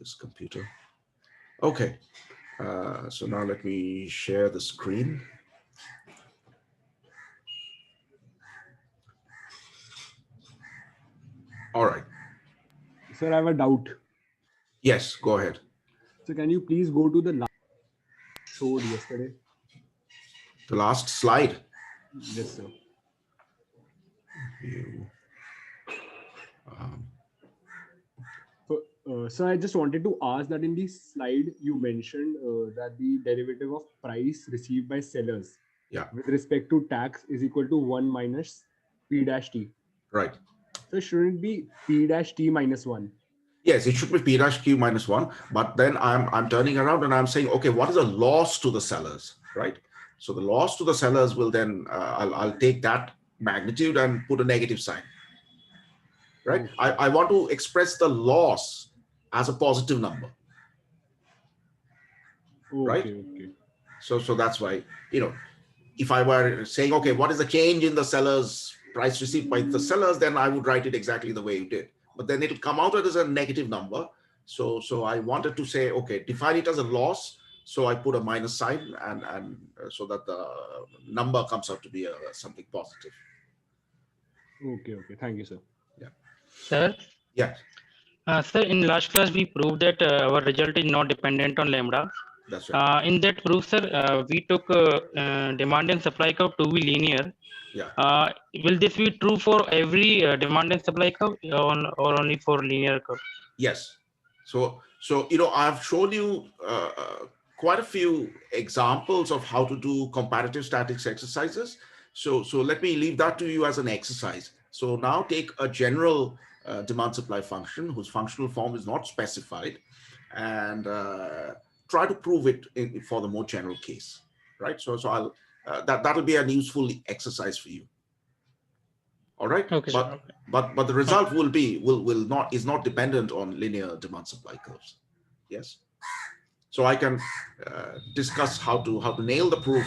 this computer. Okay, so now let me share the screen. All right. Sir, I have a doubt. Yes, go ahead. So can you please go to the last showed yesterday? The last slide. Yes, sir. View. So I just wanted to ask that in the slide you mentioned that the derivative of price received by sellers Yeah. with respect to tax is equal to 1 minus P dash T. Right. So shouldn't it be P dash T minus 1? Yes, it should be P dash Q minus 1, but then I'm turning around and I'm saying, okay, what is a loss to the sellers, right? So the loss to the sellers will then, I'll take that magnitude and put a negative sign, right? Okay. I want to express the loss as a positive number, right? Okay. So that's why, if I were saying, okay, what is the change in the seller's price received by the sellers, then I would write it exactly the way you did. But then it'll come out as a negative number. So I wanted to say, okay, define it as a loss. So I put a minus sign and so that the number comes out to be something positive. Okay. Thank you, sir. Yeah. Sir? Yeah. Sir, in last class, we proved that our result is not dependent on lambda. That's right. In that proof, sir, we took demand and supply curve to be linear. Yeah. Will this be true for every demand and supply curve or only for linear curve? Yes. So I've shown you quite a few examples of how to do comparative statics exercises. So let me leave that to you as an exercise. So now take a general demand supply function whose functional form is not specified, and try to prove it for the more general case, right? So I'll that'll be an useful exercise for you. All right. Okay, but the result is not dependent on linear demand supply curves. Yes. So I can discuss how to nail the proof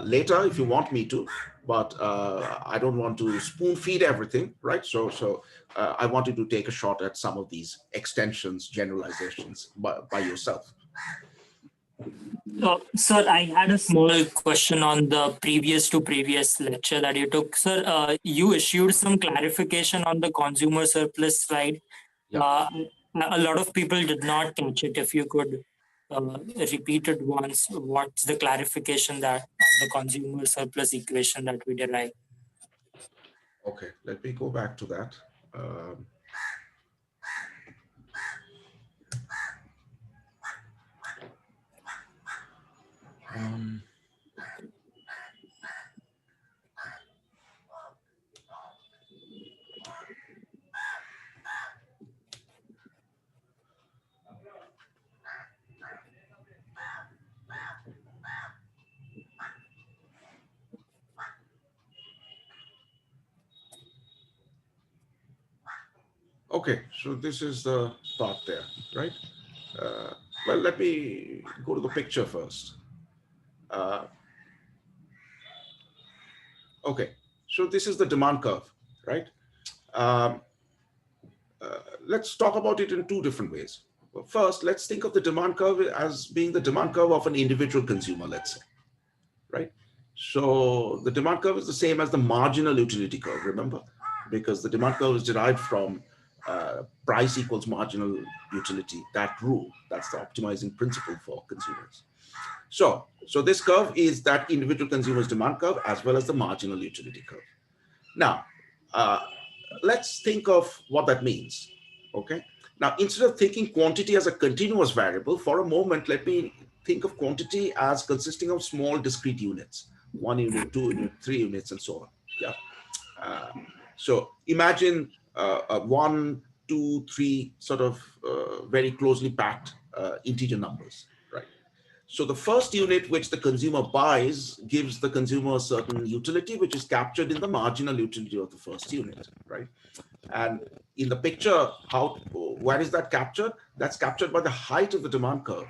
later if you want me to, but I don't want to spoon feed everything, right? So I want you to take a shot at some of these extensions, generalizations by yourself. Sir, I had a small question on the previous lecture that you took. Sir, you issued some clarification on the consumer surplus slide. Yeah. A lot of people did not catch it. If you could repeat it once, what's the clarification that on the consumer surplus equation that we derived? Okay, let me go back to that. Okay, so this is the thought there, right? Well, let me go to the picture first. Okay, so this is the demand curve, right? Let's talk about it in two different ways. Well, first, let's think of the demand curve as being the demand curve of an individual consumer, let's say, right? So the demand curve is the same as the marginal utility curve, remember? Because the demand curve is derived from price equals marginal utility, that rule. That's the optimizing principle for consumers. So this curve is that individual consumer's demand curve as well as the marginal utility curve. Now, let's think of what that means, okay? Now, instead of thinking quantity as a continuous variable, for a moment, let me think of quantity as consisting of small discrete units, 1 unit, 2 unit, 3 units, and so on. Yeah. So imagine 1, 2, 3 sort of very closely packed integer numbers, right? So the first unit which the consumer buys gives the consumer a certain utility, which is captured in the marginal utility of the first unit, right? And in the picture, where is that captured? That's captured by the height of the demand curve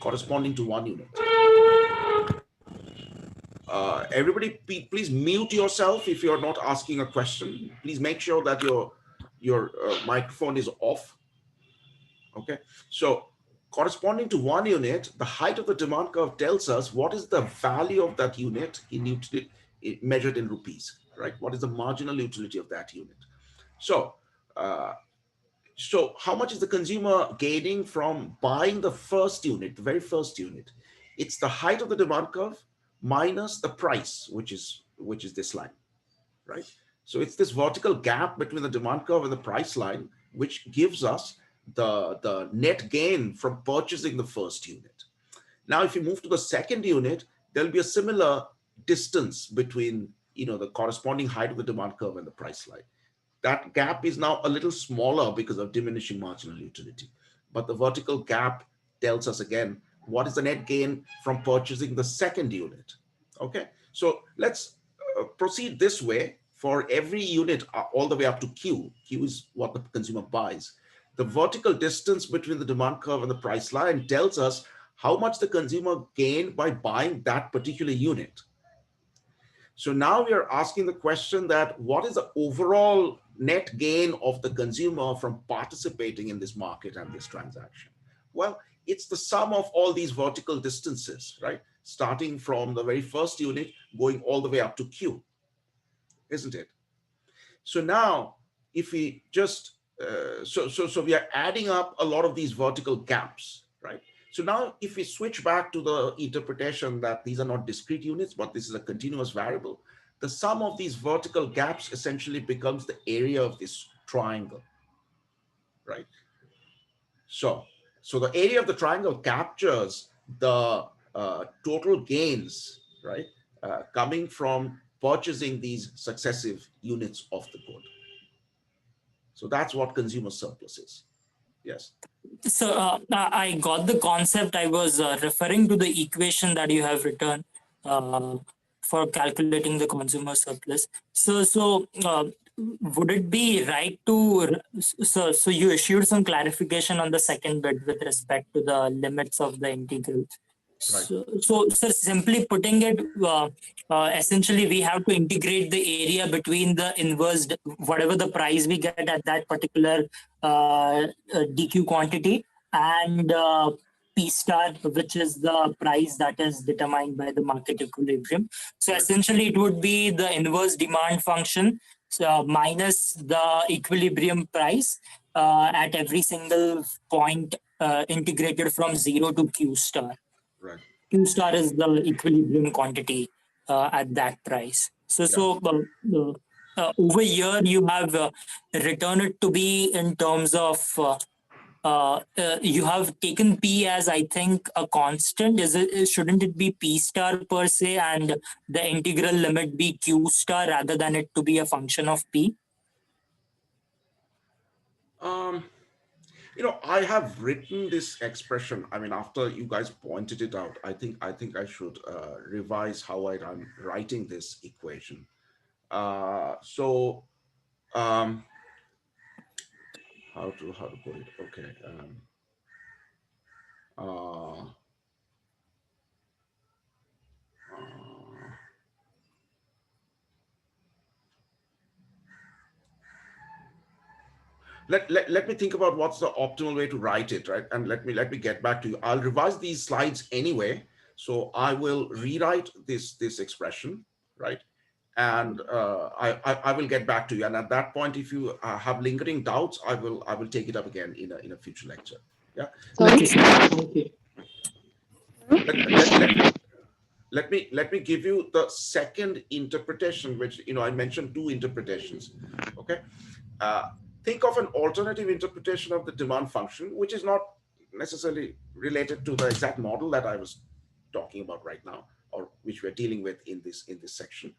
corresponding to 1 unit. Everybody, please mute yourself if you're not asking a question. Please make sure that your microphone is off. Okay, so corresponding to 1 unit, the height of the demand curve tells us what is the value of that unit in measured in rupees, right? What is the marginal utility of that unit? So, so how much is the consumer gaining from buying the first unit, the very first unit? It's the height of the demand curve minus the price, which is this line, right? So it's this vertical gap between the demand curve and the price line, which gives us the net gain from purchasing the first unit. Now, if you move to the second unit, there'll be a similar distance between, the corresponding height of the demand curve and the price line. That gap is now a little smaller because of diminishing marginal utility. But the vertical gap tells us again, what is the net gain from purchasing the second unit? Okay, so let's proceed this way for every unit all the way up to Q. Q is what the consumer buys. The vertical distance between the demand curve and the price line tells us how much the consumer gained by buying that particular unit. So now we are asking the question that what is the overall net gain of the consumer from participating in this market and this transaction? Well, it's the sum of all these vertical distances, right? Starting from the very first unit, going all the way up to Q, isn't it? So now, if we just, so we are adding up a lot of these vertical gaps, right? So now if we switch back to the interpretation that these are not discrete units, but this is a continuous variable, the sum of these vertical gaps essentially becomes the area of this triangle, right? So the area of the triangle captures the total gains, right? Coming from purchasing these successive units of the good. So that's what consumer surplus is. Yes. So I got the concept. I was referring to the equation that you have written for calculating the consumer surplus. So would it be right to so you issued some clarification on the second bit with respect to the limits of the integral. Right. So simply putting it, essentially we have to integrate the area between the inverse, whatever the price we get at that particular DQ quantity, and P star, which is the price that is determined by the market equilibrium. So Right. essentially it would be the inverse demand function minus the equilibrium price at every single point integrated from 0 to Q star. Right. Q star is the equilibrium quantity at that price. So over here you have written it to be in terms of you have taken P as, I think, a constant. Shouldn't it be P star per se, and the integral limit be Q star rather than it to be a function of P? I have written this expression. I mean, after you guys pointed it out, I think I should revise how I'm writing this equation. So how to put it? Okay. Uh, let me think about what's the optimal way to write it, right? And let me get back to you. I'll revise these slides anyway, so I will rewrite this expression, right? And I will get back to you. And at that point, if you have lingering doubts, I will take it up again in a future lecture. Yeah. Sorry? Okay. Let me give you the second interpretation, which I mentioned two interpretations. Okay. Think of an alternative interpretation of the demand function, which is not necessarily related to the exact model that I was talking about right now, or which we're dealing with in this section.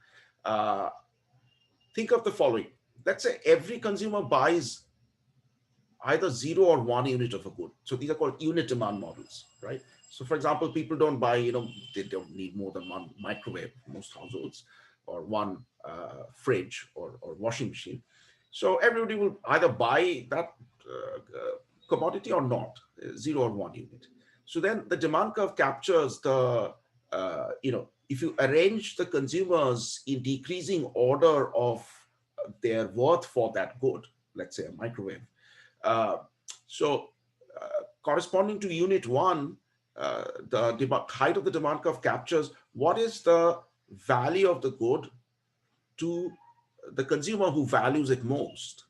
Think of the following. Let's say every consumer buys either 0 or 1 unit of a good. So these are called unit demand models, right? So for example, people don't buy, they don't need more than one microwave, most households, or one fridge or washing machine. So everybody will either buy that commodity or not, 0 or 1 unit. So then the demand curve captures the, if you arrange the consumers in decreasing order of their worth for that good, let's say a microwave. So corresponding to unit 1, the height of the demand curve captures what is the value of the good to the consumer who values it most.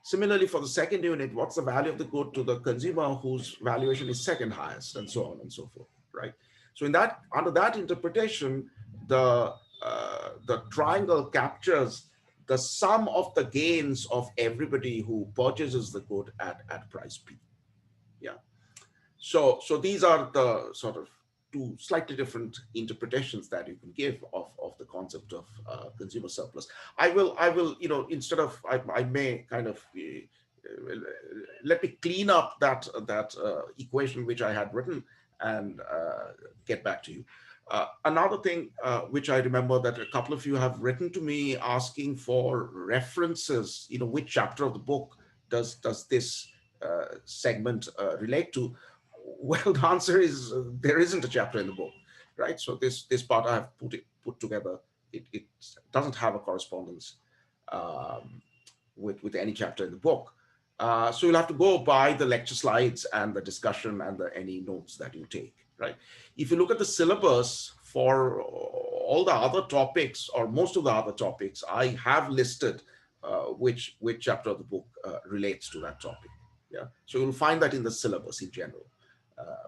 Similarly, for the second unit, what's the value of the good to the consumer whose valuation is second highest, and so on and so forth, right? So under that interpretation, the triangle captures the sum of the gains of everybody who purchases the good at price P. Yeah. So these are the sort of two slightly different interpretations that you can give of the concept of consumer surplus. I will, instead of, I may kind of, let me clean up that equation which I had written and get back to you. Another thing which I remember that a couple of you have written to me asking for references, which chapter of the book does this segment relate to? Well, the answer is there isn't a chapter in the book, right? So this part I have put together. It doesn't have a correspondence with any chapter in the book. So you'll have to go by the lecture slides and the discussion and any notes that you take, right? If you look at the syllabus for all the other topics, or most of the other topics, I have listed which chapter of the book relates to that topic. Yeah, so you'll find that in the syllabus in general.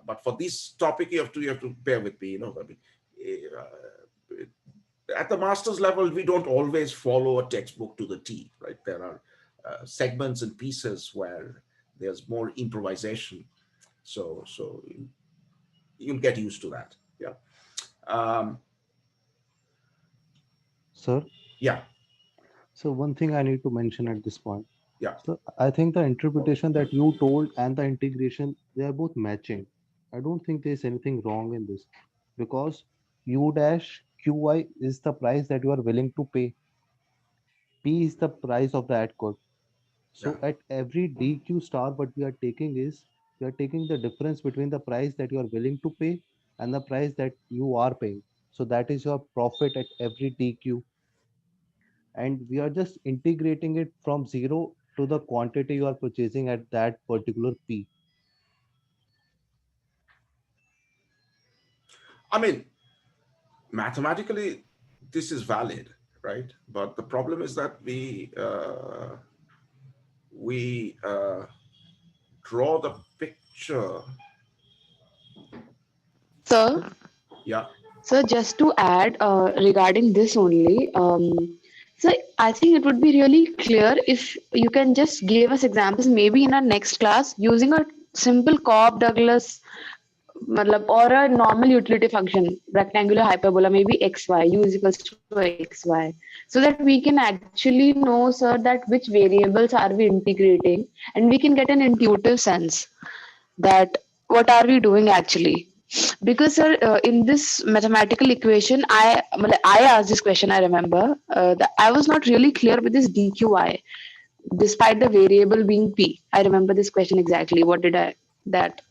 But for this topic, you have to bear with me. At the master's level, we don't always follow a textbook to the T, right? There are segments and pieces where there's more improvisation. So you'll get used to that. Yeah. Sir? Yeah. So one thing I need to mention at this point. Yeah. So I think the interpretation that you told and the integration, they are both matching. I don't think there's anything wrong in this, because U dash QI is the price that you are willing to pay. P is the price of the ad code. Yeah. So at every DQ star, what we are taking is, we are taking the difference between the price that you are willing to pay and the price that you are paying. So that is your profit at every DQ. And we are just integrating it from zero to the quantity you are purchasing at that particular P. I mean, mathematically, this is valid, right? But the problem is that we draw the picture. Sir, Yeah. so just to add regarding this only, so I think it would be really clear if you can just give us examples, maybe in our next class, using a simple Cobb-Douglas or a normal utility function, rectangular hyperbola, maybe xy, u is equals to xy, so that we can actually know, sir, that which variables are we integrating, and we can get an intuitive sense that what are we doing actually. Because sir, in this mathematical equation, I asked this question, I remember, that I was not really clear with this dqi despite the variable being p. I remember this question exactly, what did I that.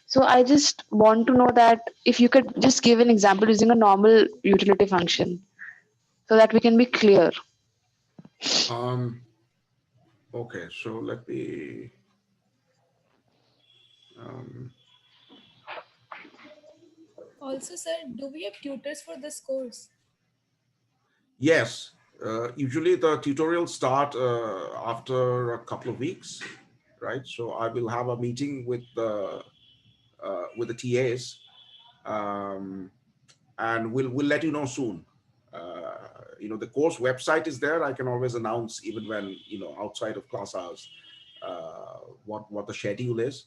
So I just want to know that if you could just give an example using a normal utility function so that we can be clear. Okay, so let me. Also, sir, do we have tutors for this course? Yes, usually the tutorials start after a couple of weeks, right? So I will have a meeting with the TAs, and we'll let you know soon. The course website is there. I can always announce even when outside of class hours what the schedule is.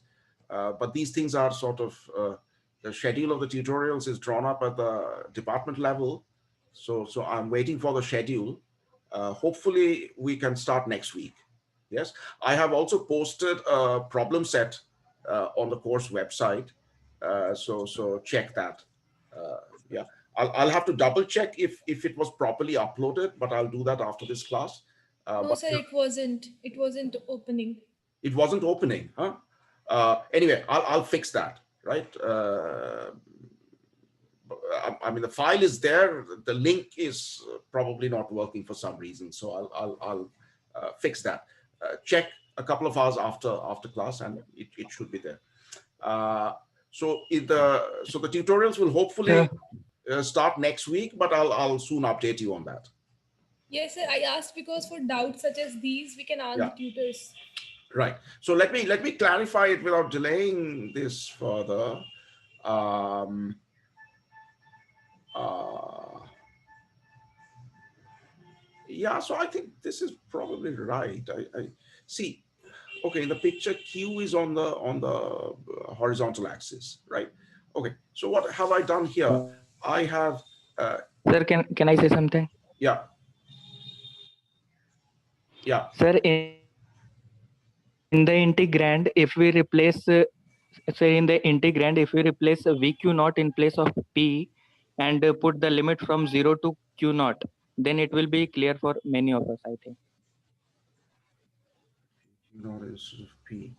But these things are sort of the schedule of the tutorials is drawn up at the department level. So I'm waiting for the schedule. Hopefully we can start next week. Yes, I have also posted a problem set on the course website. So check that. Yeah, I'll have to double check if it was properly uploaded, but I'll do that after this class. No, But sir, it wasn't. It wasn't opening. it wasn't opening, huh? Anyway, I'll fix that, right? I mean, the file is there. The link is probably not working for some reason, so I'll fix that. Check a couple of hours after class, and it should be there. So the tutorials will hopefully start next week, but I'll soon update you on that. Yes, sir. I asked because for doubts such as these, we can ask Yeah. the tutors. Right. So let me clarify it without delaying this further. Yeah, so I think this is probably right. I see. Okay, in the picture, Q is on the horizontal axis, right? Okay. So what have I done here? I have. Sir, can I say something? Yeah. Yeah. Sir, in the integrand, if we replace, say in the integrand, if we replace VQ naught in place of P and put the limit from 0 to Q naught, then it will be clear for many of us, I think. Not is P.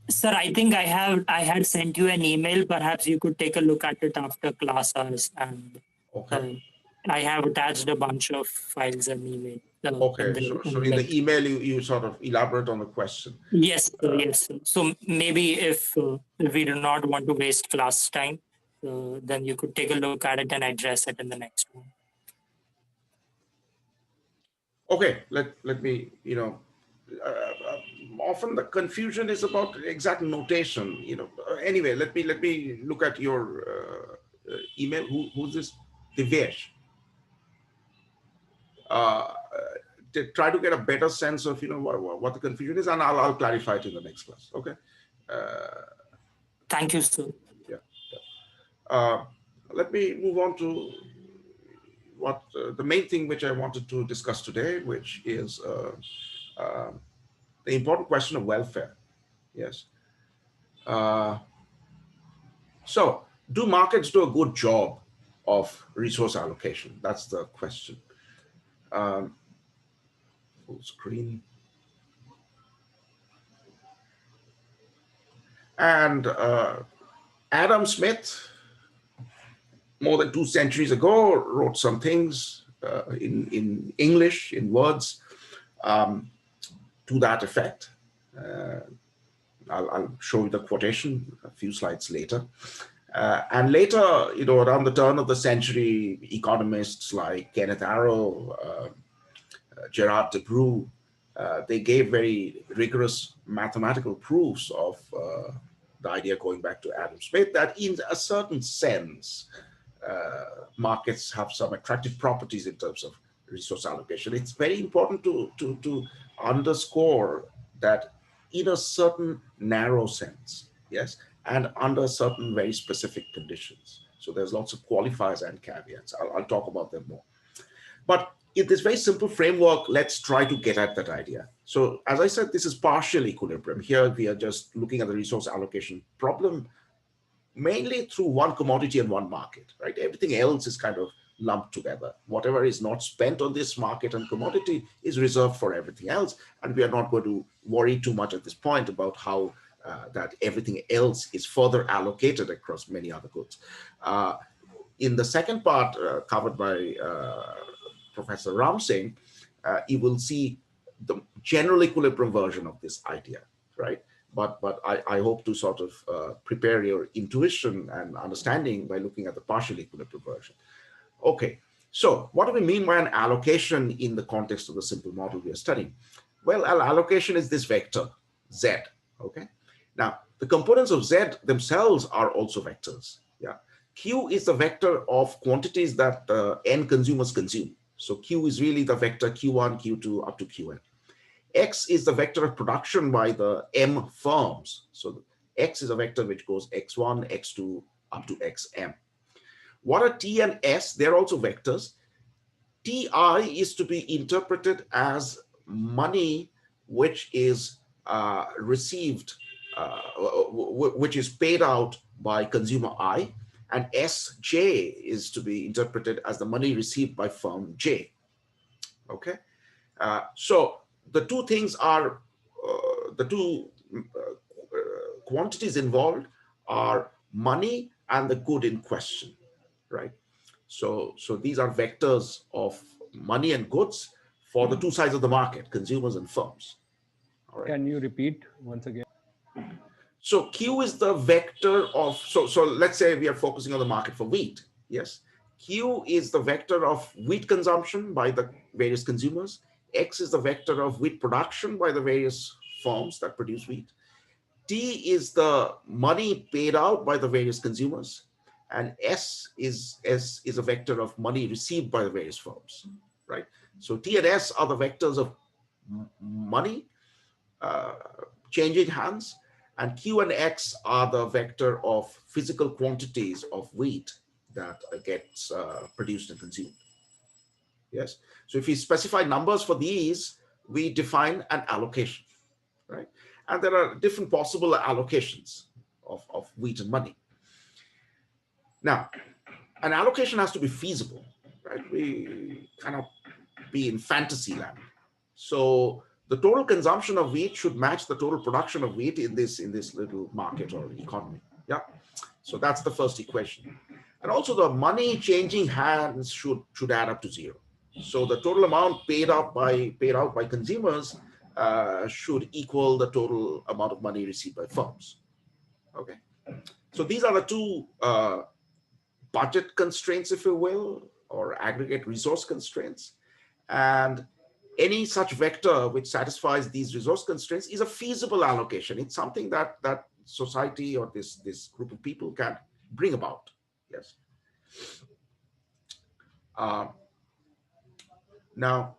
Sir, I think I had sent you an email. Perhaps you could take a look at it after class hours. And Okay. I have attached a bunch of files and email. Okay. So in the email, you sort of elaborate on the question. Yes, sir, yes. Sir. So maybe if we do not want to waste class time, then you could take a look at it and address it in the next one. Okay. Let me, often the confusion is about exact notation, Anyway, let me look at your email. Who's this? Divesh. To try to get a better sense of what the confusion is, and I'll clarify it in the next class. Okay. Thank you, sir. Yeah. Let me move on to what the main thing which I wanted to discuss today, which is the important question of welfare. Yes. So, do markets do a good job of resource allocation? That's the question. Full screen. And Adam Smith, more than 2 centuries ago, wrote some things in English, in words, to that effect. I'll show you the quotation a few slides later. And later, around the turn of the century, economists like Kenneth Arrow, Gerard de Brue, they gave very rigorous mathematical proofs of the idea, going back to Adam Smith, that in a certain sense, markets have some attractive properties in terms of resource allocation. It's very important to underscore that in a certain narrow sense, yes, and under certain very specific conditions. So there's lots of qualifiers and caveats. I'll talk about them more. But in this very simple framework, let's try to get at that idea. So as I said, this is partial equilibrium. Here we are just looking at the resource allocation problem mainly through one commodity and one market, right? Everything else is kind of lumped together. Whatever is not spent on this market and commodity is reserved for everything else. And we are not going to worry too much at this point about how that everything else is further allocated across many other goods. In the second part covered by Professor Ram Singh, you will see the general equilibrium version of this idea, right? But I hope to sort of prepare your intuition and understanding by looking at the partial equilibrium version. Okay, so what do we mean by an allocation in the context of the simple model we are studying? Well, an allocation is this vector, Z, okay? Now, the components of Z themselves are also vectors, yeah? Q is the vector of quantities that end consumers consume. So Q is really the vector Q1, Q2, up to Qn. X is the vector of production by the M firms. So X is a vector which goes X1, X2, up to Xm. What are T and S? They're also vectors. Ti is to be interpreted as money which is received, which is paid out by consumer I, and Sj is to be interpreted as the money received by firm J. Okay, so the two things are, the two quantities involved are money and the good in question, right? So these are vectors of money and goods for the two sides of the market, consumers and firms. All right. Can you repeat once again? So Q is the vector of, so let's say we are focusing on the market for wheat. Yes. Q is the vector of wheat consumption by the various consumers. X is the vector of wheat production by the various firms that produce wheat. T is the money paid out by the various consumers. And S is a vector of money received by the various firms, right? So T and S are the vectors of money changing hands, and Q and X are the vector of physical quantities of wheat that gets produced and consumed. Yes. So if we specify numbers for these, we define an allocation, right? And there are different possible allocations of wheat and money. Now, an allocation has to be feasible, right? We cannot be in fantasy land. So the total consumption of wheat should match the total production of wheat in this little market or economy. Yeah. So that's the first equation. And also the money changing hands should add up to zero. So the total amount paid out by consumers should equal the total amount of money received by firms. Okay. So these are the two budget constraints, if you will, or aggregate resource constraints. And any such vector which satisfies these resource constraints is a feasible allocation. It's something that society or this group of people can bring about. Yes. Now,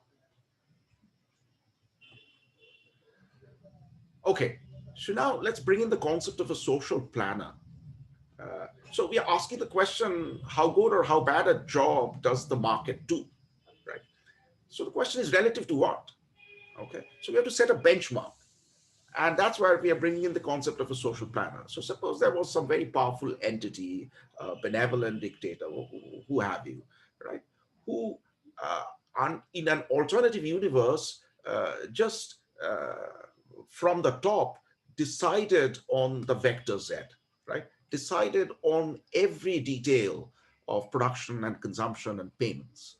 okay. So now let's bring in the concept of a social planner. So we are asking the question, how good or how bad a job does the market do, right? So the question is relative to what? Okay. So we have to set a benchmark. And that's where we are bringing in the concept of a social planner. So suppose there was some very powerful entity, benevolent dictator, who have you, right? Who, in an alternative universe, just from the top, decided on the vector Z, right? Decided on every detail of production and consumption and payments,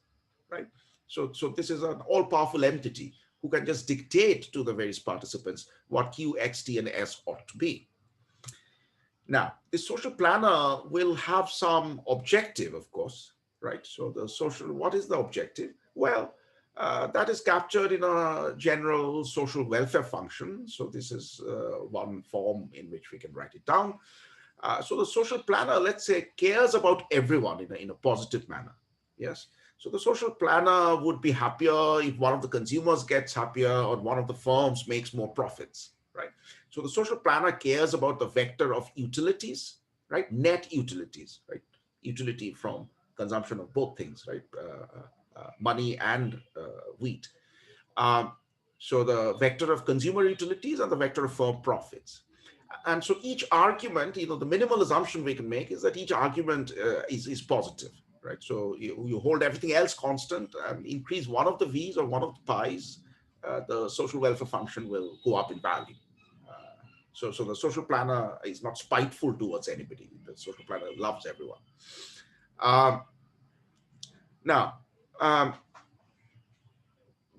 right? So this is an all-powerful entity who can just dictate to the various participants what Q, X, T, and S ought to be. Now, the social planner will have some objective, of course, right? So the social, what is the objective? Well, that is captured in a general social welfare function. So this is one form in which we can write it down. So the social planner, let's say, cares about everyone in a positive manner. Yes. So the social planner would be happier if one of the consumers gets happier or one of the firms makes more profits, right? So the social planner cares about the vector of utilities, right? Net utilities, right? Utility from consumption of both things, right? Money and wheat. So the vector of consumer utilities and the vector of firm profits. And so each argument, the minimal assumption we can make is that each argument is positive, right? So you hold everything else constant and increase one of the V's or one of the pi's, the social welfare function will go up in value. So the social planner is not spiteful towards anybody. The social planner loves everyone. Now,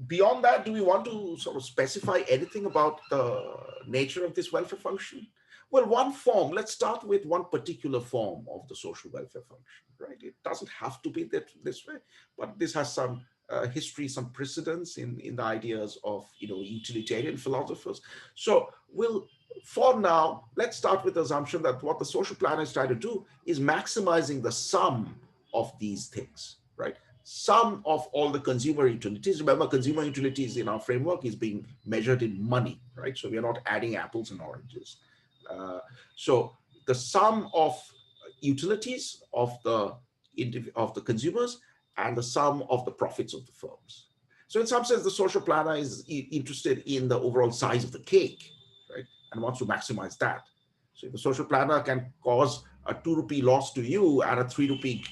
beyond that, do we want to sort of specify anything about the nature of this welfare function? Well, one form, let's start with one particular form of the social welfare function, right? It doesn't have to be this way, but this has some history, some precedence in the ideas of, utilitarian philosophers. So for now, let's start with the assumption that what the social planner is trying to do is maximizing the sum of these things, right? Sum of all the consumer utilities. Remember, consumer utilities in our framework is being measured in money, right? So we are not adding apples and oranges. So the sum of utilities of the consumers and the sum of the profits of the firms. So in some sense, the social planner is interested in the overall size of the cake, right? And wants to maximize that. So if the social planner can cause a 2 rupee loss to you and a 3 rupee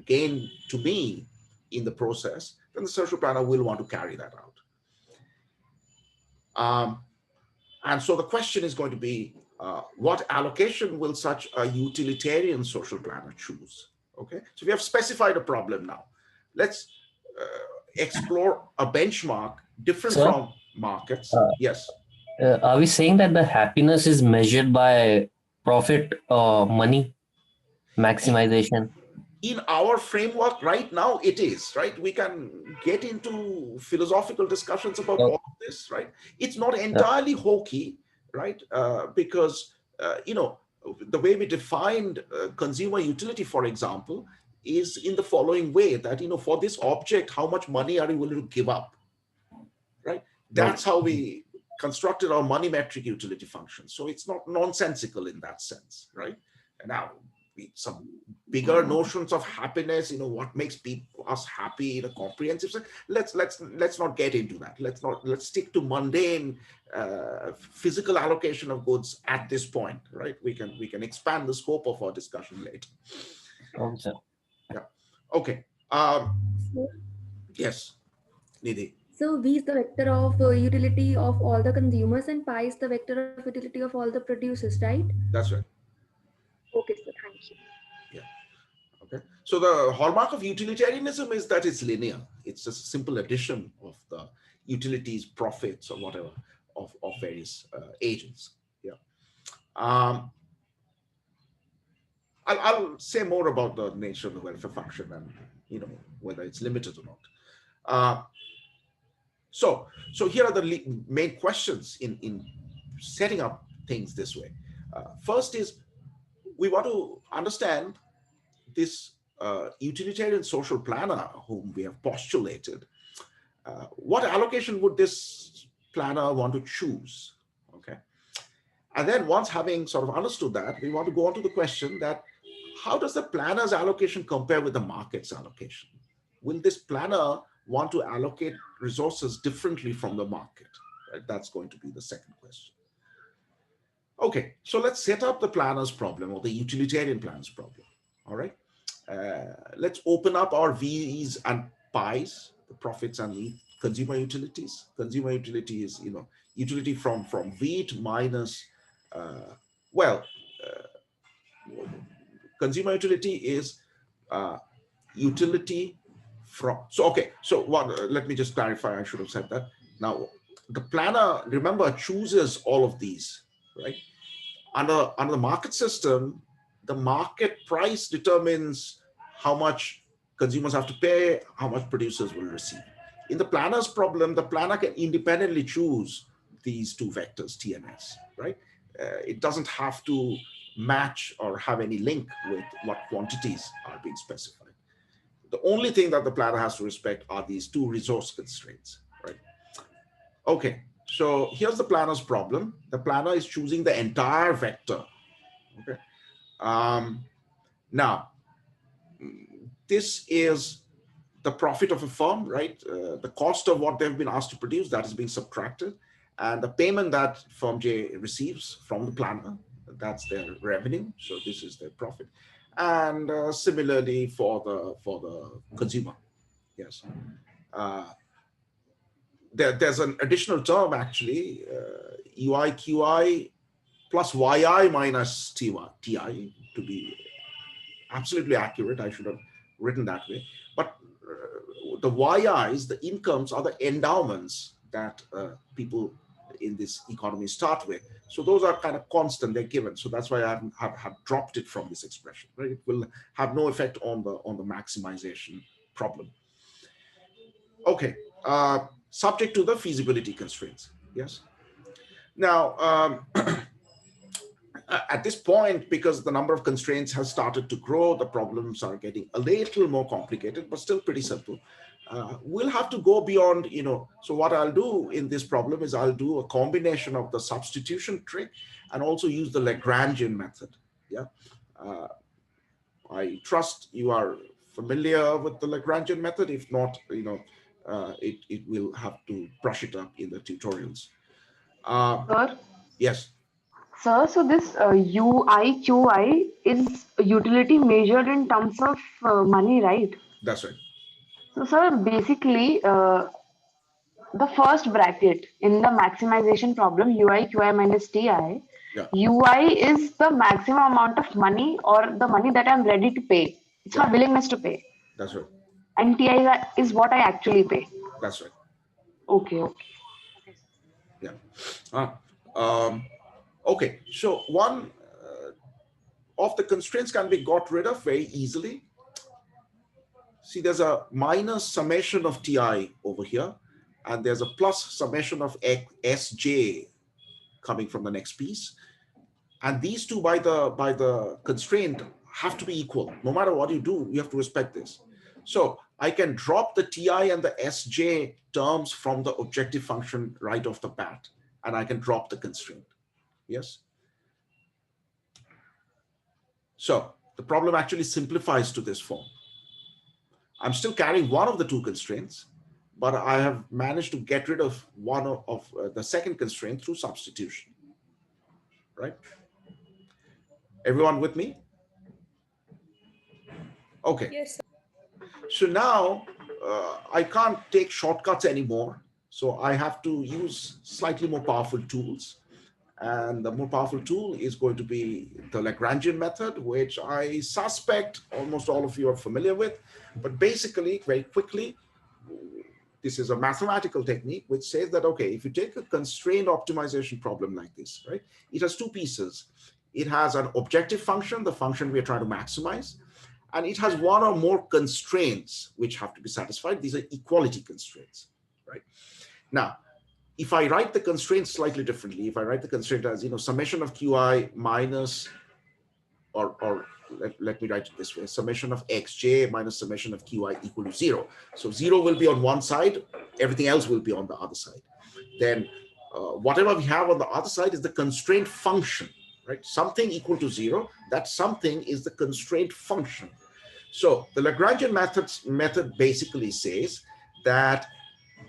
gain to me in the process, then the social planner will want to carry that out. And so the question is going to be, what allocation will such a utilitarian social planner choose? Okay, so we have specified a problem now. Let's explore a benchmark different Sir? from markets. Yes. Are we saying that the happiness is measured by profit or money maximization? In our framework right now, it is, right? We can get into philosophical discussions about all Oh, of this, right? It's not yeah. entirely hokey, right? Because, the way we defined consumer utility, for example, is in the following way that, for this object, how much money are you willing to give up, right? That's how we constructed our money metric utility function. So it's not nonsensical in that sense, right? And now some bigger notions of happiness, what makes people us happy in a comprehensive sense. Let's not get into that. Let's stick to mundane physical allocation of goods at this point, right? We can expand the scope of our discussion later. Okay, sir. Yeah. Okay. Yes, Nidhi. So V is the vector of utility of all the consumers and pi is the vector of utility of all the producers, right? That's right. Okay, sir. Thank you. Yeah. Okay. So the hallmark of utilitarianism is that it's linear. It's just a simple addition of the utilities, profits, or whatever of various agents. Yeah. Um, I'll say more about the nature of the welfare function and whether it's limited or not. So here are the main questions in setting up things this way. First is we want to understand this utilitarian social planner whom we have postulated. What allocation would this planner want to choose? Okay. And then once having sort of understood that, we want to go on to the question that how does the planner's allocation compare with the market's allocation? Will this planner want to allocate resources differently from the market? Right? That's going to be the second question. Okay, so let's set up the planner's problem or the utilitarian planner's problem. All right. Let's open up our V's and pi's, the profits and the consumer utilities. Consumer utility is, utility from wheat minus, consumer utility is utility from, so okay, so let me just clarify, I should have said that. Now, the planner, remember, chooses all of these, right? Under the market system, the market price determines how much consumers have to pay, how much producers will receive. In the planner's problem, the planner can independently choose these two vectors, T and S, right? It doesn't have to match or have any link with what quantities are being specified. The only thing that the planner has to respect are these two resource constraints, right? Okay, so here's the planner's problem. The planner is choosing the entire vector. Okay. Now, this is the profit of a firm, right? The cost of what they've been asked to produce, that is being subtracted. And the payment that firm J receives from the planner, that's their revenue. So this is their profit. And similarly for the consumer. Yes. There's an additional term actually, UIQI plus YI minus TI to be absolutely accurate. I should have written that way. But the YIs, the incomes, are the endowments that people in this economy start with. So those are kind of constant, they're given. So that's why I have dropped it from this expression, right? It will have no effect on the maximization problem. Okay, subject to the feasibility constraints, yes. Now, at this point, because the number of constraints has started to grow, the problems are getting a little more complicated, but still pretty simple. We'll have to go beyond, so what I'll do in this problem is I'll do a combination of the substitution trick and also use the Lagrangian method. Yeah. I trust you are familiar with the Lagrangian method. If not, it will have to brush it up in the tutorials. Sir? Yes. Sir, so this UIQI is utility measured in terms of money, right? That's right. So, sir, basically, the first bracket in the maximization problem, UIQI minus TI, Yeah. UI is the maximum amount of money or the money that I'm ready to pay. It's my willingness to pay. That's right. And TI is what I actually pay. That's right. Okay. Yeah. Okay, so one of the constraints can be got rid of very easily. See, there's a minus summation of Ti over here, and there's a plus summation of Sj coming from the next piece. And these two by the constraint have to be equal. No matter what you do, you have to respect this. So I can drop the Ti and the Sj terms from the objective function right off the bat, and I can drop the constraint. Yes. So the problem actually simplifies to this form. I'm still carrying one of the two constraints, but I have managed to get rid of one of the second constraint through substitution, right? Everyone with me? Okay. Yes, sir. So now I can't take shortcuts anymore. So I have to use slightly more powerful tools. And the more powerful tool is going to be the Lagrangian method, which I suspect almost all of you are familiar with. But basically, very quickly, this is a mathematical technique which says that, okay, if you take a constrained optimization problem like this, right, it has two pieces. It has an objective function, the function we are trying to maximize, and it has one or more constraints which have to be satisfied. These are equality constraints, right? Now, if I write the constraint slightly differently, if I write the constraint as, summation of Qi minus, or let me write it this way, summation of Xj minus summation of Qi equal to 0. So 0 will be on one side, everything else will be on the other side. Then whatever we have on the other side is the constraint function, right? Something equal to 0, that something is the constraint function. So the Lagrangian method basically says that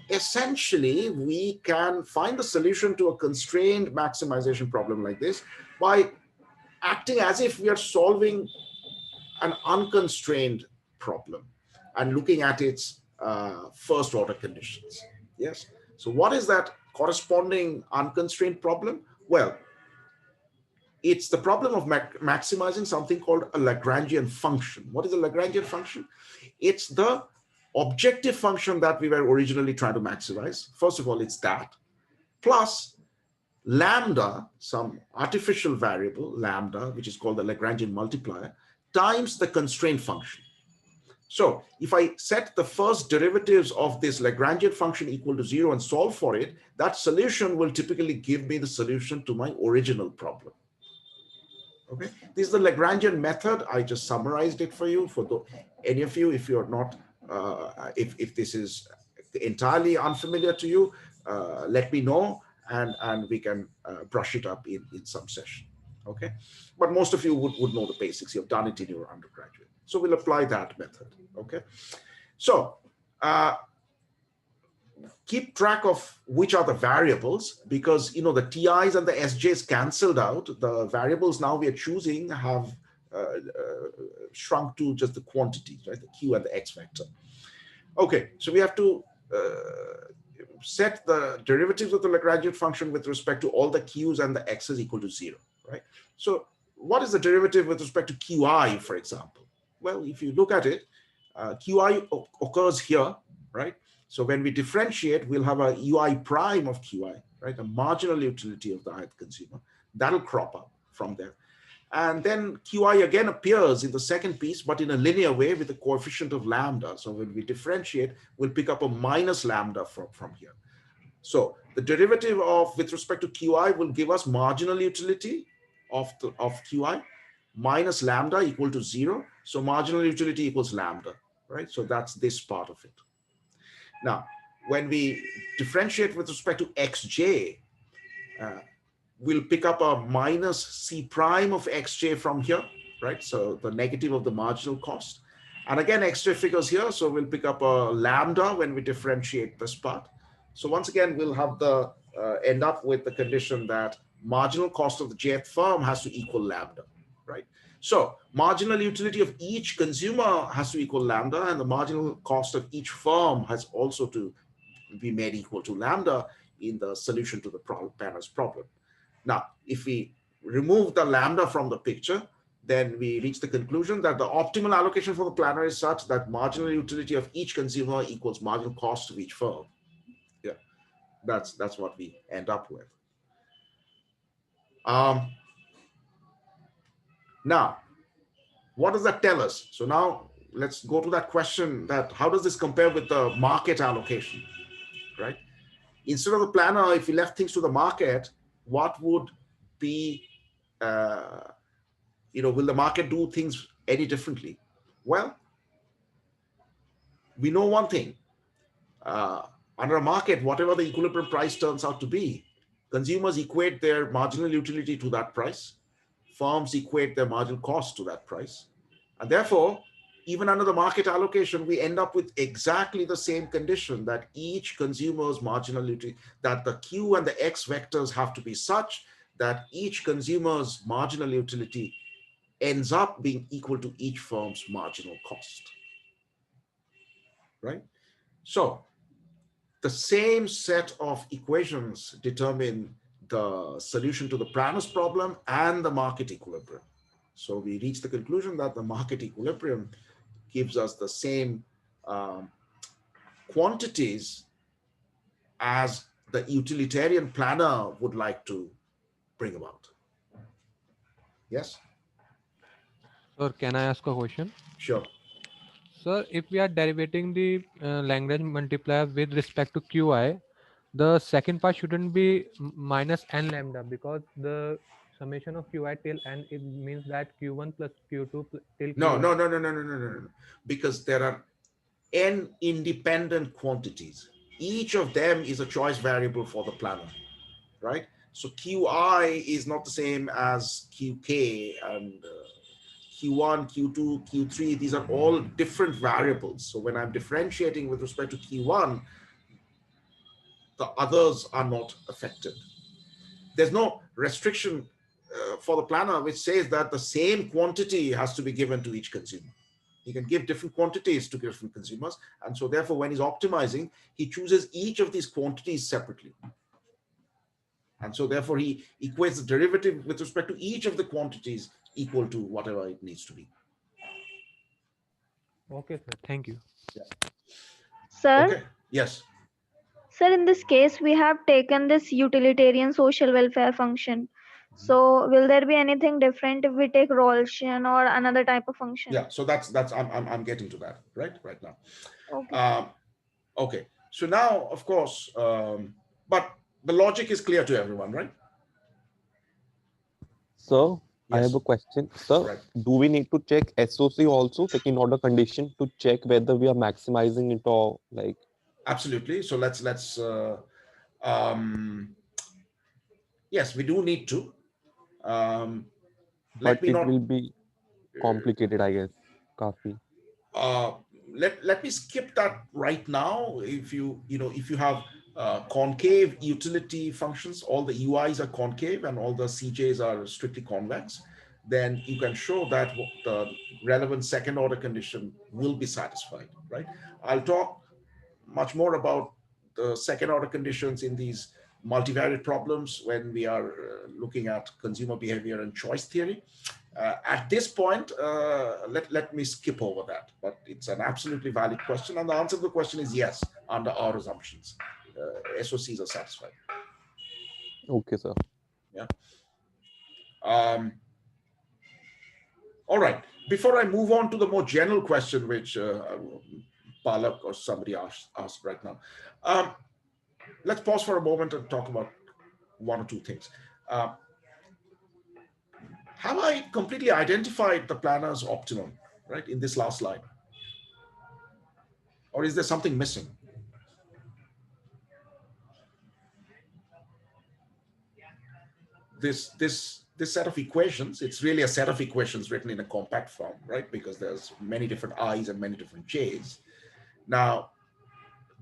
essentially we can find the solution to a constrained maximization problem like this by acting as if we are solving an unconstrained problem and looking at its first order conditions. Yes. So what is that corresponding unconstrained problem? Well, it's the problem of maximizing something called a Lagrangian function. What is a Lagrangian function? It's the objective function that we were originally trying to maximize. First of all, it's that, plus lambda, some artificial variable, lambda, which is called the Lagrangian multiplier, times the constraint function. So if I set the first derivatives of this Lagrangian function equal to 0 and solve for it, that solution will typically give me the solution to my original problem. Okay, this is the Lagrangian method. I just summarized it for you. For any of you, if you're not, if this is entirely unfamiliar to you, let me know, and we can brush it up in some session. Okay, but most of you would know the basics. You've done it in your undergraduate, so we'll apply that method. Okay, so keep track of which are the variables, because the TIs and the SJs canceled out. The variables now we are choosing have shrunk to just the quantities, right? The Q and the X vector. Okay, so we have to set the derivatives of the Lagrangian function with respect to all the Q's and the X's equal to 0, right? So what is the derivative with respect to Qi, for example? Well, if you look at it, Qi occurs here, right? So when we differentiate, we'll have a ui prime of Qi, right? A marginal utility of the ith consumer. That'll crop up from there. And then Qi again appears in the second piece, but in a linear way with a coefficient of lambda. So when we differentiate, we'll pick up a minus lambda from here. So the derivative with respect to Qi will give us marginal utility of Qi minus lambda equal to 0. So marginal utility equals lambda, right? So that's this part of it. Now, when we differentiate with respect to Xj, we'll pick up a minus C prime of Xj from here, right? So the negative of the marginal cost. And again, Xj figures here, so we'll pick up a lambda when we differentiate this part. So once again, we'll have end up with the condition that marginal cost of the jth firm has to equal lambda, right? So marginal utility of each consumer has to equal lambda, and the marginal cost of each firm has also to be made equal to lambda in the solution to the planner's problem. Now, if we remove the lambda from the picture, then we reach the conclusion that the optimal allocation for the planner is such that marginal utility of each consumer equals marginal cost of each firm. Yeah, that's what we end up with. Now, what does that tell us? So now let's go to that question, that how does this compare with the market allocation, right? Instead of the planner, if we left things to the market, what would be, will the market do things any differently? Well, we know one thing. Under a market, whatever the equilibrium price turns out to be, consumers equate their marginal utility to that price. Firms equate their marginal cost to that price. And therefore, even under the market allocation, we end up with exactly the same condition, that each consumer's marginal utility, that the Q and the X vectors have to be such that each consumer's marginal utility ends up being equal to each firm's marginal cost, right? So the same set of equations determine the solution to the planner's problem and the market equilibrium. So we reach the conclusion that the market equilibrium gives us the same quantities as the utilitarian planner would like to bring about. Yes? Sir, can I ask a question? Sure. Sir, if we are derivating the Lagrange multiplier with respect to Qi, the second part shouldn't be minus n lambda, because the summation of Qi till n, it means that Q1 plus Q2 till No, Qi. no. Because there are n independent quantities. Each of them is a choice variable for the planner, right? So Qi is not the same as Qk, and Q1, Q2, Q3, these are all different variables. So when I'm differentiating with respect to Q1, the others are not affected. There's no restriction for the planner which says that the same quantity has to be given to each consumer. He can give different quantities to different consumers. And so therefore, when he's optimizing, he chooses each of these quantities separately. And so therefore, he equates the derivative with respect to each of the quantities equal to whatever it needs to be. Okay, sir. Thank you. Yeah. Sir? Okay. Yes. Sir, in this case, we have taken this utilitarian social welfare function. So will there be anything different if we take Rawlsian or another type of function? Yeah, so that's I'm getting to that right now. Okay. Okay. So now, of course, but the logic is clear to everyone, right? So I Yes. have a question. So Right. do we need to check SOC also, second order condition, to check whether we are maximizing it or like? Absolutely. So let's yes, we do need to. But Let me it not. will be complicated, I guess. Kafi. Let me skip that right now. If you have concave utility functions, all the UIs are concave and all the CJs are strictly convex, then you can show that the relevant second order condition will be satisfied, right? I'll talk much more about the second order conditions in these multivariate problems when we are looking at consumer behavior and choice theory. At this point, let me skip over that, but it's an absolutely valid question. And the answer to the question is yes, under our assumptions. SOCs are satisfied. Okay, sir. Yeah. All right. Before I move on to the more general question, which Palak or somebody asked right now, let's pause for a moment and talk about one or two things. Have I completely identified the planner's optimum, right, in this last slide? Or is there something missing? This set of equations, it's really a set of equations written in a compact form, right? Because there's many different i's and many different j's. Now,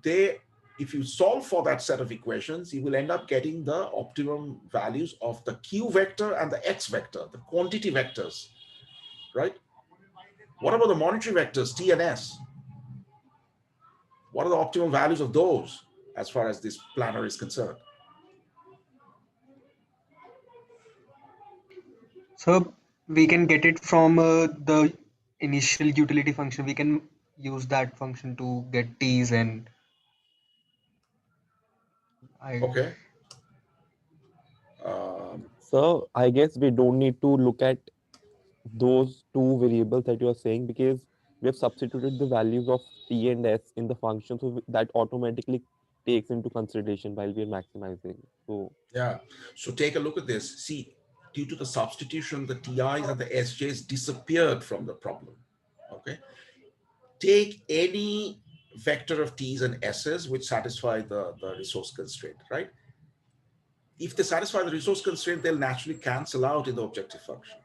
if you solve for that set of equations, you will end up getting the optimum values of the q vector and the x vector, the quantity vectors, right? What about the monetary vectors, t and s? What are the optimal values of those as far as this planner is concerned? So we can get it from the initial utility function. We can use that function to get t's and Okay. So I guess we don't need to look at those two variables that you are saying, because we have substituted the values of t and s in the function, so that automatically takes into consideration while we are maximizing. So Yeah. So take a look at this. See, due to the substitution, the TIs and the SJs disappeared from the problem. Okay. Take any vector of T's and S's which satisfy the resource constraint, right? If they satisfy the resource constraint, they'll naturally cancel out in the objective function,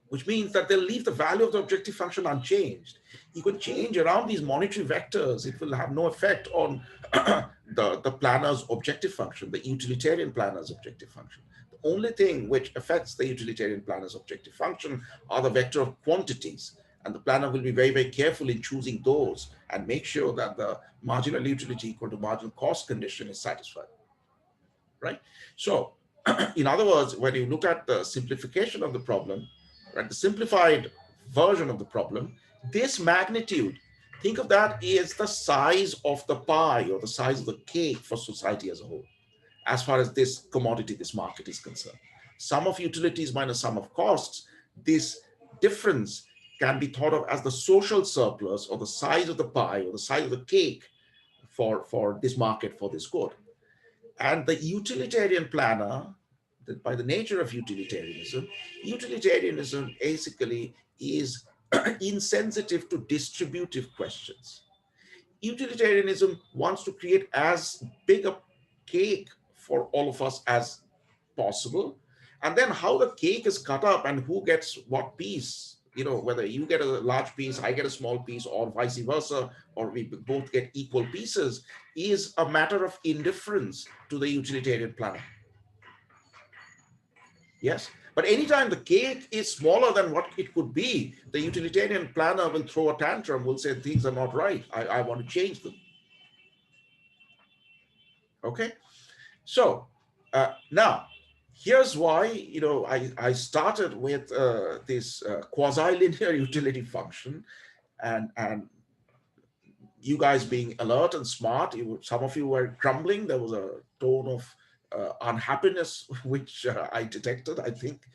which means that they'll leave the value of the objective function unchanged. You can change around these monetary vectors. It will have no effect on the planner's objective function, the utilitarian planner's objective function. The only thing which affects the utilitarian planner's objective function are the vector of quantities. And the planner will be very, very careful in choosing those and make sure that the marginal utility equal to marginal cost condition is satisfied, right? So in other words, when you look at the simplification of the problem, right, the simplified version of the problem, this magnitude, think of that as the size of the pie or the size of the cake for society as a whole, as far as this commodity, this market is concerned. Sum of utilities minus sum of costs, this difference can be thought of as the social surplus or the size of the pie or the size of the cake for this market, for this good. And the utilitarian planner, by the nature of utilitarianism, utilitarianism basically is insensitive to distributive questions. Utilitarianism wants to create as big a cake for all of us as possible. And then how the cake is cut up and who gets what piece, whether you get a large piece, I get a small piece, or vice versa, or we both get equal pieces, is a matter of indifference to the utilitarian planner. Yes, but anytime the cake is smaller than what it could be, the utilitarian planner will throw a tantrum, will say things are not right. I want to change them. Okay, so now here's why I started with this quasi-linear utility function, and you guys being alert and smart. Some of you were grumbling. There was a tone of unhappiness which I detected, I think.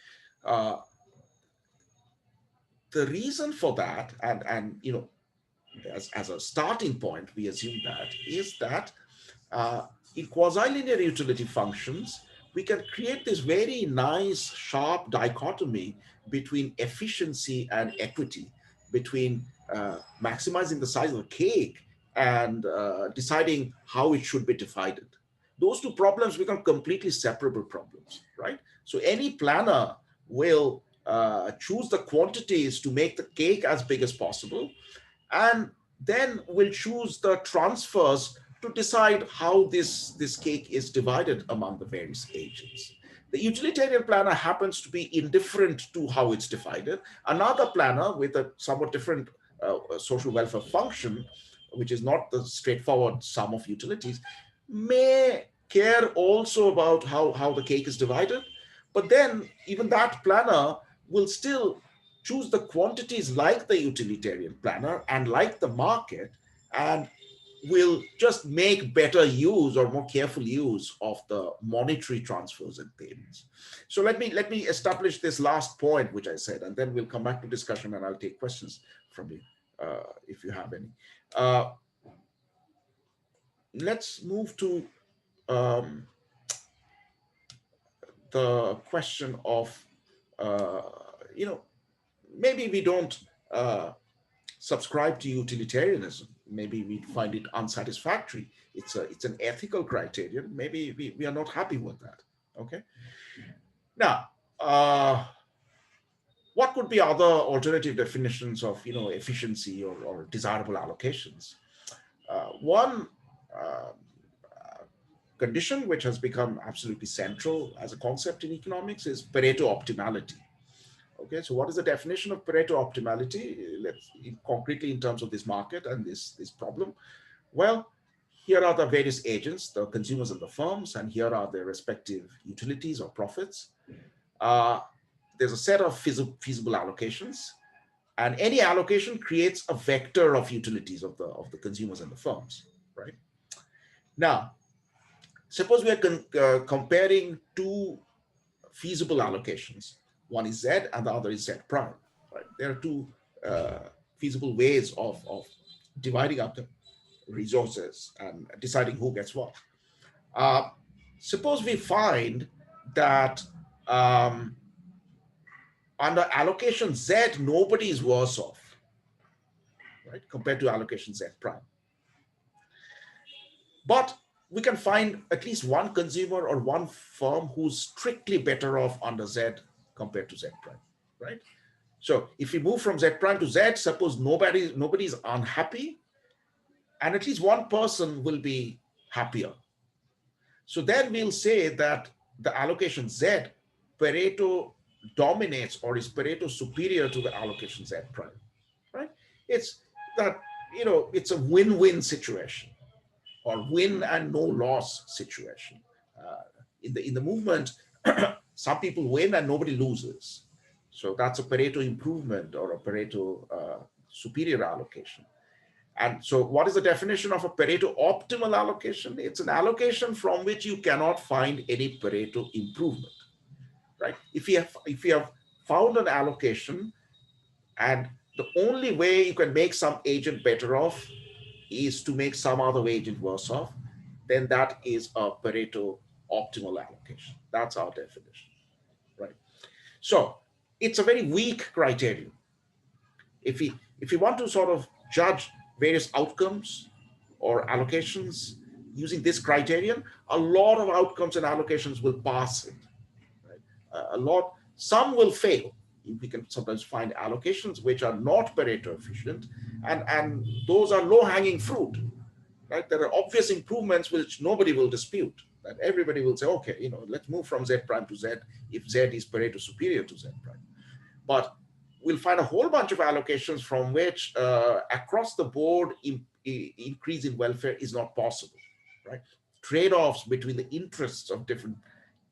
The reason for that, and as a starting point, we assume that, is that in quasi-linear utility functions, we can create this very nice, sharp dichotomy between efficiency and equity, between maximizing the size of the cake and deciding how it should be divided. Those two problems become completely separable problems, right? So any planner will choose the quantities to make the cake as big as possible, and then will choose the transfers to decide how this cake is divided among the various agents. The utilitarian planner happens to be indifferent to how it's divided. Another planner with a somewhat different social welfare function, which is not the straightforward sum of utilities, may care also about how the cake is divided. But then even that planner will still choose the quantities like the utilitarian planner and like the market, and will just make better use or more careful use of the monetary transfers and payments. So let me establish this last point which I said, and then we'll come back to discussion and I'll take questions from you if you have any. Let's move to the question of maybe we don't subscribe to utilitarianism. Maybe we find it unsatisfactory. It's an ethical criterion. Maybe we are not happy with that. Okay. Now, what could be other alternative definitions of efficiency or desirable allocations? One condition which has become absolutely central as a concept in economics is Pareto optimality. Okay, so what is the definition of Pareto optimality? Let's concretely in terms of this market and this problem. Well, here are the various agents, the consumers and the firms, and here are their respective utilities or profits. There's a set of feasible allocations, and any allocation creates a vector of utilities of the consumers and the firms, right? Now, suppose we are comparing two feasible allocations. One is Z and the other is Z prime. Right? There are two feasible ways of dividing up the resources and deciding who gets what. Suppose we find that under allocation Z, nobody is worse off, right, compared to allocation Z prime. But we can find at least one consumer or one firm who's strictly better off under Z compared to Z prime, right? So if we move from Z prime to Z, suppose nobody is unhappy, and at least one person will be happier. So then we'll say that the allocation Z, Pareto dominates or is Pareto superior to the allocation Z prime, right? It's that, it's a win-win situation or win and no loss situation. In the movement, some people win and nobody loses. So that's a Pareto improvement or a Pareto superior allocation. And so what is the definition of a Pareto optimal allocation? It's an allocation from which you cannot find any Pareto improvement, right? If you have found an allocation and the only way you can make some agent better off is to make some other agent worse off, then that is a Pareto optimal allocation. That's our definition, right? So it's a very weak criterion. If we want to sort of judge various outcomes or allocations using this criterion, a lot of outcomes and allocations will pass it. Right? Some will fail. We can sometimes find allocations which are not Pareto efficient, and those are low-hanging fruit. Right? There are obvious improvements which nobody will dispute. That everybody will say, okay, let's move from Z prime to Z if Z is Pareto superior to Z prime. But we'll find a whole bunch of allocations from which across the board increase in welfare is not possible, right? Trade-offs between the interests of different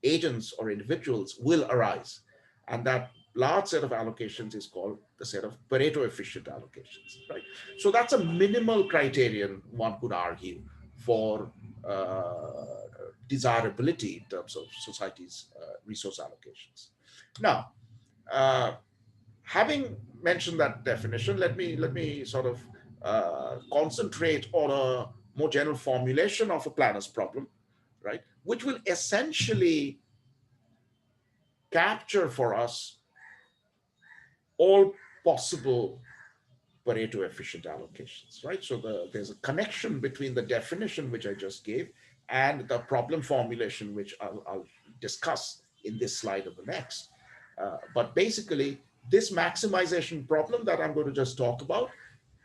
agents or individuals will arise. And that large set of allocations is called the set of Pareto efficient allocations, right? So that's a minimal criterion, one could argue, for desirability in terms of society's resource allocations. Now, having mentioned that definition, let me sort of concentrate on a more general formulation of a planner's problem, right? Which will essentially capture for us all possible Pareto efficient allocations, right? So there's a connection between the definition which I just gave and the problem formulation which I'll discuss in this slide or the next. But basically, this maximization problem that I'm going to just talk about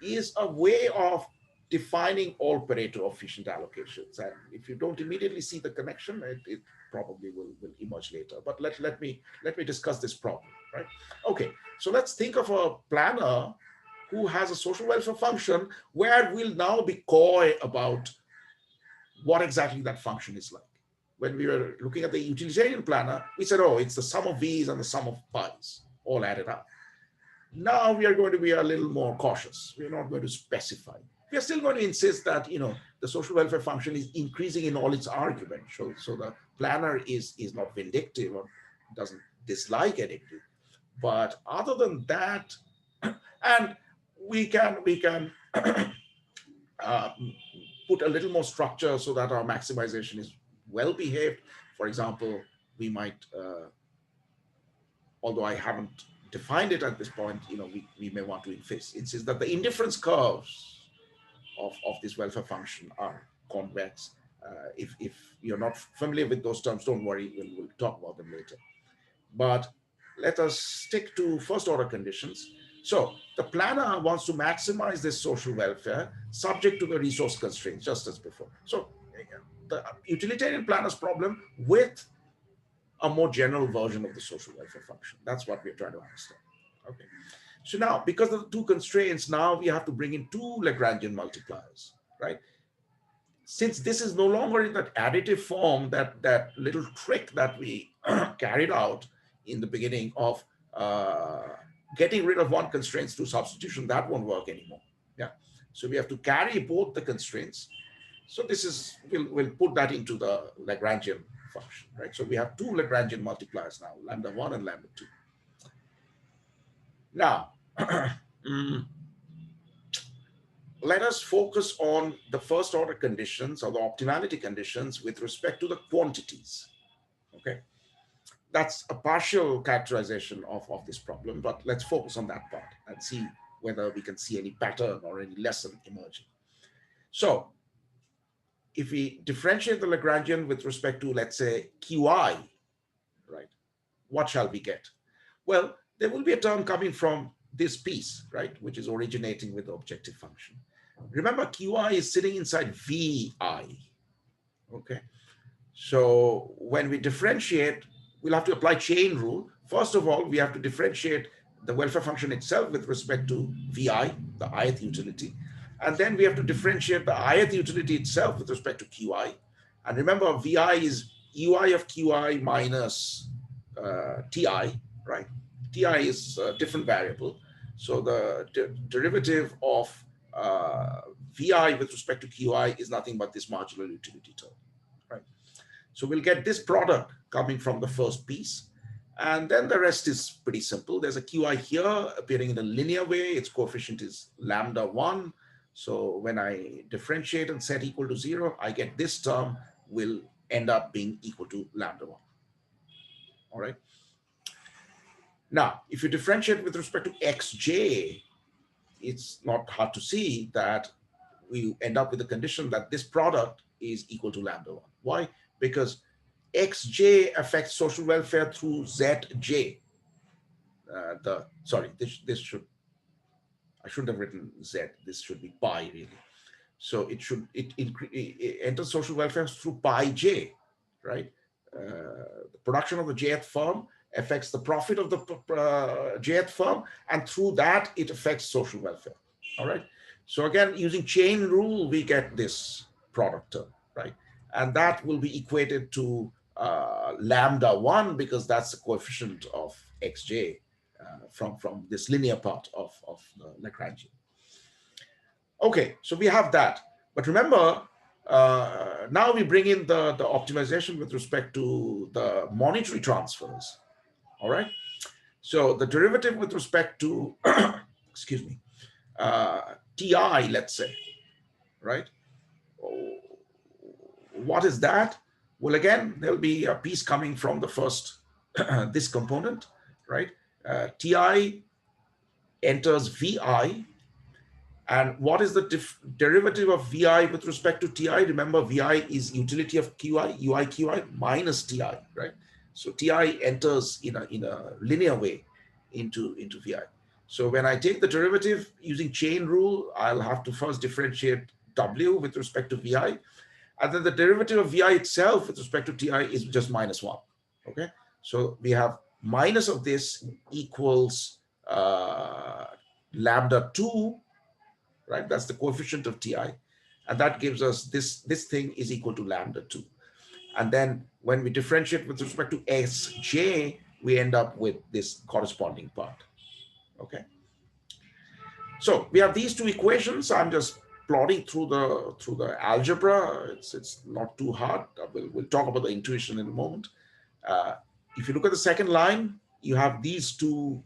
is a way of defining all Pareto efficient allocations. And if you don't immediately see the connection, it probably will emerge later. But let me discuss this problem, right? Okay, so let's think of a planner who has a social welfare function where we'll now be coy about what exactly that function is like. When we were looking at the utilitarian planner, we said, oh, it's the sum of v's and the sum of pi's, all added up. Now we are going to be a little more cautious. We're not going to specify. We are still going to insist that, the social welfare function is increasing in all its argument. So the planner is not vindictive or doesn't dislike anything. But other than that, and we can put a little more structure so that our maximization is well behaved. For example, we might, although I haven't defined it at this point, we may want to insist that the indifference curves of this welfare function are convex. If you're not familiar with those terms, don't worry, we'll talk about them later. But let us stick to first order conditions. So the planner wants to maximize this social welfare subject to the resource constraints, just as before. So the utilitarian planner's problem with a more general version of the social welfare function. That's what we're trying to understand. Okay. So now, because of the two constraints, now we have to bring in two Lagrangian multipliers, right? Since this is no longer in that additive form, that little trick that we carried out in the beginning of getting rid of one constraint through substitution, that won't work anymore. Yeah. So we have to carry both the constraints. So this is, we'll put that into the Lagrangian function, right? So we have two Lagrangian multipliers now, lambda 1 and lambda 2. Now, let us focus on the first order conditions or the optimality conditions with respect to the quantities, okay? That's a partial characterization of this problem, but let's focus on that part and see whether we can see any pattern or any lesson emerging. So if we differentiate the Lagrangian with respect to, let's say, Qi, right, what shall we get? Well, there will be a term coming from this piece, right, which is originating with the objective function. Remember, Qi is sitting inside Vi, okay? So when we differentiate, we'll have to apply chain rule. First of all, we have to differentiate the welfare function itself with respect to Vi, the ith utility. And then we have to differentiate the ith utility itself with respect to Qi. And remember, Vi is Ui of Qi minus Ti, right? Ti is a different variable. So the derivative of Vi with respect to Qi is nothing but this marginal utility term, right? So we'll get this product coming from the first piece. And then the rest is pretty simple. There's a Qi here appearing in a linear way. Its coefficient is lambda 1. So when I differentiate and set equal to 0, I get this term will end up being equal to lambda 1. All right. Now, if you differentiate with respect to xj, it's not hard to see that we end up with the condition that this product is equal to lambda 1. Why? Because xj affects social welfare through zj. This should, I shouldn't have written z. This should be pi really. So it enters social welfare through pi j, right? The production of the jth firm affects the profit of the jth firm, and through that it affects social welfare. All right. So again, using chain rule, we get this product term, right? And that will be equated to lambda 1 because that's the coefficient of xj from this linear part of the Lagrangian. Okay, so we have that. But remember, now we bring in the optimization with respect to the monetary transfers. All right. So the derivative with respect to, excuse me, TI, let's say, right? What is that? Well, again, there'll be a piece coming from the first, this component, right? TI enters VI. And what is the derivative of VI with respect to TI? Remember, VI is utility of QI, UI QI minus TI, right? So TI enters in a linear way into VI. So when I take the derivative using chain rule, I'll have to first differentiate W with respect to VI. And then the derivative of VI itself with respect to TI is just minus 1, okay? So we have minus of this equals lambda 2, right? That's the coefficient of TI. And that gives us this thing is equal to lambda 2. And then when we differentiate with respect to Sj, we end up with this corresponding part, okay? So we have these two equations. I'm just plotting through the algebra. It's not too hard. We'll talk about the intuition in a moment. If you look at the second line, you have these two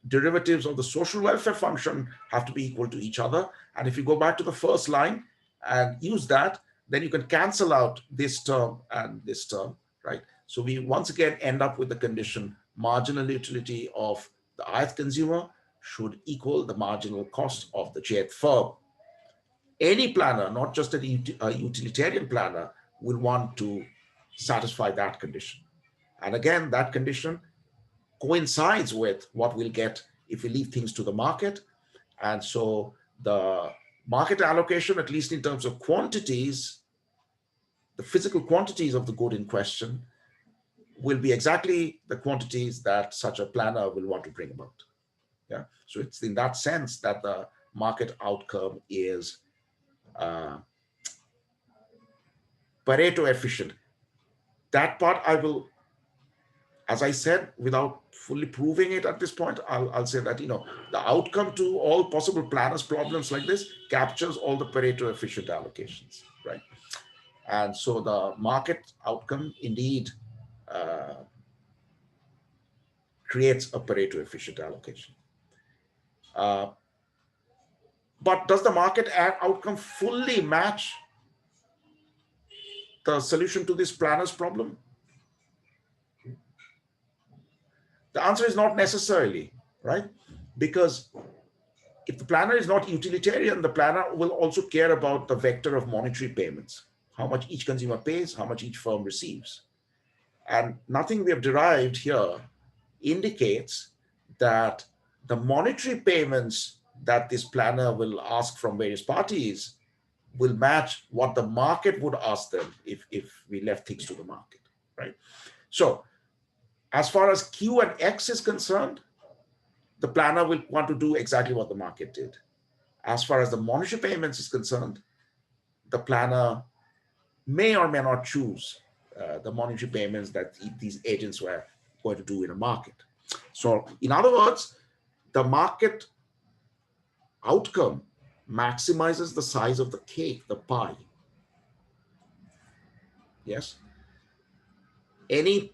derivatives of the social welfare function have to be equal to each other. And if you go back to the first line and use that, then you can cancel out this term and this term, right? So we once again end up with the condition marginal utility of the ith consumer should equal the marginal cost of the jth firm. Any planner, not just a utilitarian planner, will want to satisfy that condition. And again, that condition coincides with what we'll get if we leave things to the market. And so the market allocation, at least in terms of quantities, the physical quantities of the good in question, will be exactly the quantities that such a planner will want to bring about. Yeah. So it's in that sense that the market outcome is Pareto efficient. That part I will, as I said, without fully proving it at this point, I'll say that, the outcome to all possible planners problems like this captures all the Pareto efficient allocations, right? And so the market outcome indeed creates a Pareto efficient allocation. But does the market outcome fully match the solution to this planner's problem? The answer is not necessarily, right? Because if the planner is not utilitarian, the planner will also care about the vector of monetary payments, how much each consumer pays, how much each firm receives. And nothing we have derived here indicates that the monetary payments that this planner will ask from various parties will match what the market would ask them if we left things to the market, right? So as far as Q and X is concerned, the planner will want to do exactly what the market did. As far as the monetary payments is concerned, the planner may or may not choose the monetary payments that these agents were going to do in a market. So in other words, the market outcome maximizes the size of the cake, the pie. Yes. Any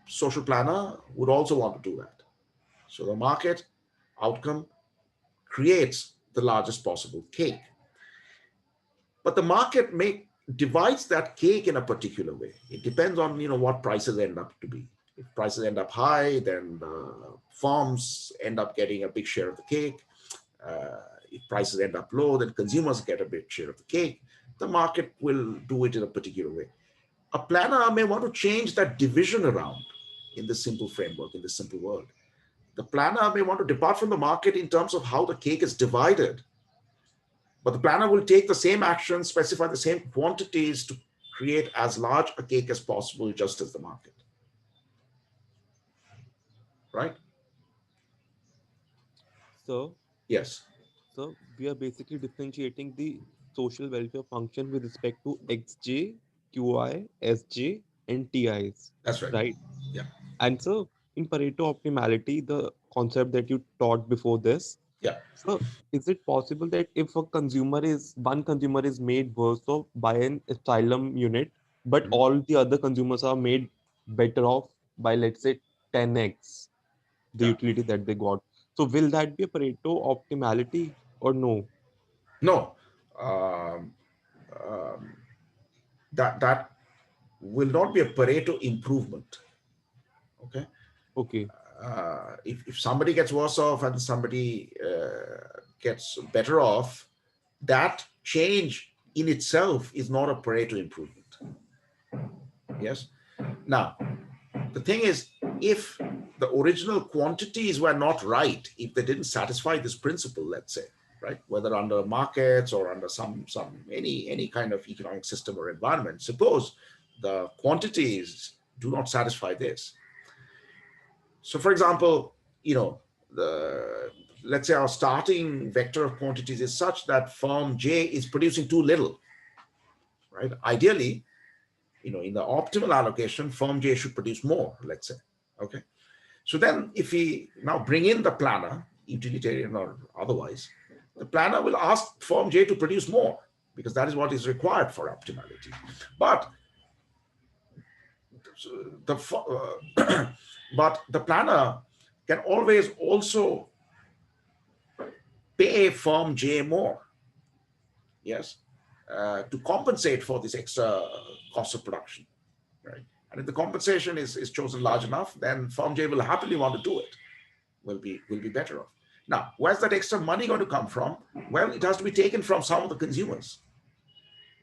social planner would also want to do that. So the market outcome creates the largest possible cake. But the market divides that cake in a particular way. It depends on what prices end up to be. If prices end up high, then the firms end up getting a big share of the cake. If prices end up low, then consumers get a big share of the cake. The market will do it in a particular way. A planner may want to change that division around in this simple framework, in this simple world. The planner may want to depart from the market in terms of how the cake is divided, but the planner will take the same actions, specify the same quantities to create as large a cake as possible, just as the market. Right? So, yes. So we are basically differentiating the social welfare function with respect to XJ, QI, SJ, and TIs. That's right. Right? Yeah. And so in Pareto optimality, the concept that you taught before this. Yeah. So is it possible that if one consumer is made worse off by an asylum unit, but all the other consumers are made better off by, let's say, 10x the utility that they got? So will that be a Pareto optimality or no? No. That will not be a Pareto improvement. Okay. Okay. If somebody gets worse off and somebody gets better off, that change in itself is not a Pareto improvement. Yes. Now, the thing is, if the original quantities were not right, if they didn't satisfy this principle, let's say, right, whether under markets or under any kind of economic system or environment, suppose the quantities do not satisfy this. So, for example, let's say our starting vector of quantities is such that firm J is producing too little, right? Ideally, in the optimal allocation, firm J should produce more, let's say. Okay. So then if we now bring in the planner, utilitarian or otherwise, the planner will ask firm J to produce more because that is what is required for optimality. But the planner can always also pay firm J more, yes, to compensate for this extra cost of production, right? And if the compensation is chosen large enough, then firm J will happily want to do it, will be better off. Now, where's that extra money going to come from? Well, it has to be taken from some of the consumers.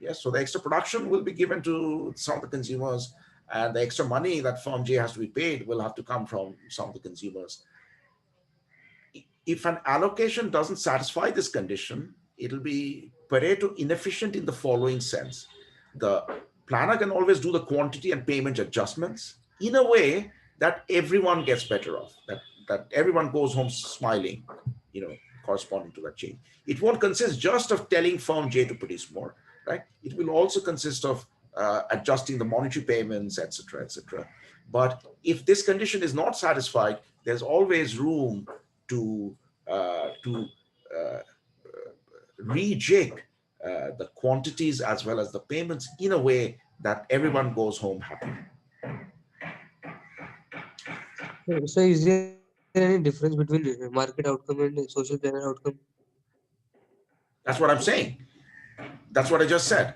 Yes, so the extra production will be given to some of the consumers, and the extra money that firm J has to be paid will have to come from some of the consumers. If an allocation doesn't satisfy this condition, it'll be Pareto inefficient in the following sense. The planner can always do the quantity and payment adjustments in a way that everyone gets better off, that everyone goes home smiling, corresponding to that change. It won't consist just of telling firm J to produce more, right? It will also consist of adjusting the monetary payments, etc., etc. But if this condition is not satisfied, there's always room to rejig the quantities as well as the payments in a way that everyone goes home happy. So is there any difference between market outcome and social planner outcome? That's what I'm saying. That's what I just said.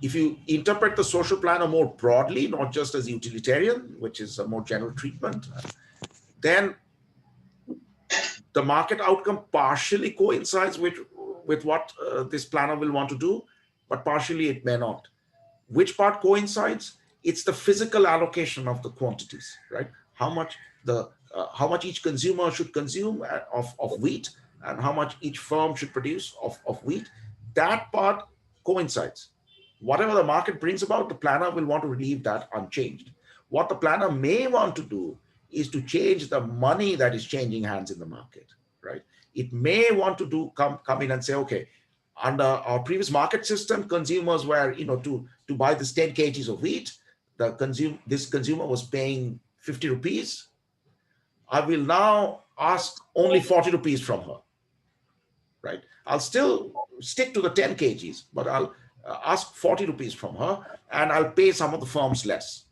If you interpret the social planner more broadly, not just as utilitarian, which is a more general treatment, then the market outcome partially coincides with what this planner will want to do, but partially it may not. Which part coincides? It's the physical allocation of the quantities, right? How much each consumer should consume of wheat, and how much each firm should produce of wheat. That part coincides. Whatever the market brings about, the planner will want to leave that unchanged. What the planner may want to do is to change the money that is changing hands in the market, right? It may want to come in and say, okay, under our previous market system, consumers were, to buy this 10 kgs of wheat, this consumer was paying 50 rupees. I will now ask only 40 rupees from her, right? I'll still stick to the 10 kgs, but I'll ask 40 rupees from her, and I'll pay some of the firms less.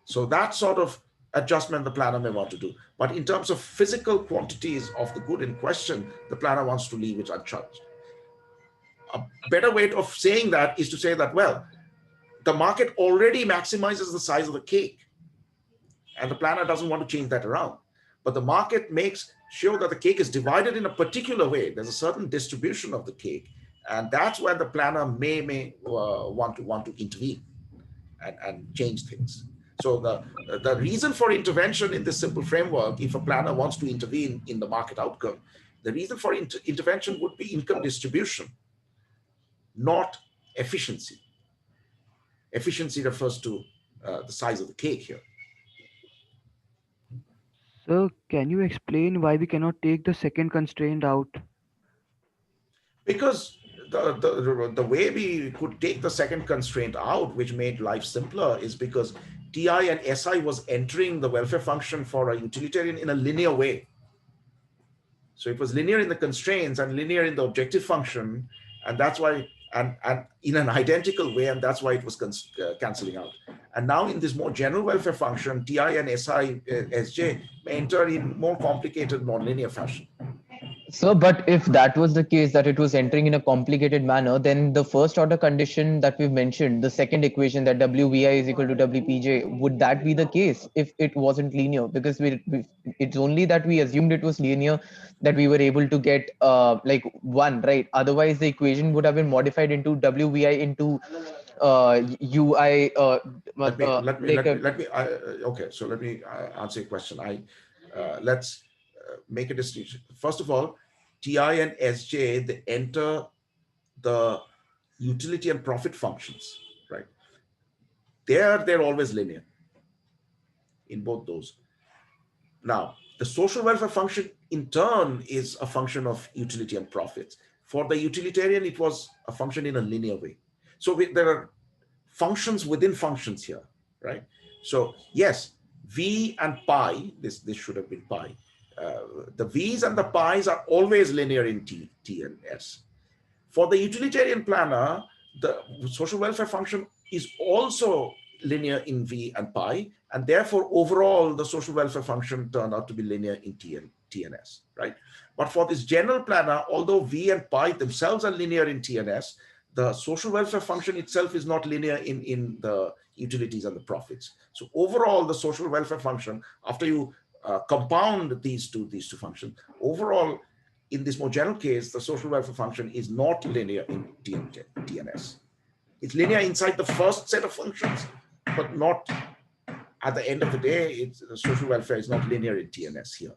So that sort of adjustment the planner may want to do. But in terms of physical quantities of the good in question, the planner wants to leave it untouched. A better way of saying that is to say that, well, the market already maximizes the size of the cake, and the planner doesn't want to change that around. But the market makes sure that the cake is divided in a particular way. There's a certain distribution of the cake, and that's where the planner may want to intervene and change things. So the reason for intervention in this simple framework, if a planner wants to intervene in the market outcome, the reason for intervention would be income distribution, not efficiency. Efficiency refers to the size of the cake here. So can you explain why we cannot take the second constraint out? Because the way we could take the second constraint out, which made life simpler, is because TI and SI was entering the welfare function for a utilitarian in a linear way. So it was linear in the constraints and linear in the objective function, and that's why, and in an identical way, and that's why it was canceling out. And now in this more general welfare function, TI and SI, SJ may enter in more complicated non-linear fashion. So, but if that was the case, that it was entering in a complicated manner, then the first order condition that we've mentioned, the second equation, that WVI is equal to WPJ, would that be the case if it wasn't linear? Because it's only that we assumed it was linear that we were able to get like 1, right? Otherwise, the equation would have been modified into WVI into UI. Okay, so let me answer your question. Let's make a distinction. First of all, TI and SJ, they enter the utility and profit functions, right? They're always linear in both those. Now, the social welfare function in turn is a function of utility and profits. For the utilitarian, it was a function in a linear way. So there are functions within functions here, right? So yes, V and pi, this should have been pi. The V's and the pi's are always linear in T and S. For the utilitarian planner, the social welfare function is also linear in V and pi, and therefore overall the social welfare function turned out to be linear in T and S, right? But for this general planner, although V and pi themselves are linear in T and S, the social welfare function itself is not linear in the utilities and the profits. So overall, the social welfare function, after you compound these two functions, overall, in this more general case, the social welfare function is not linear in T and S. It's linear inside the first set of functions, but not at the end of the day. The social welfare is not linear in T and S here.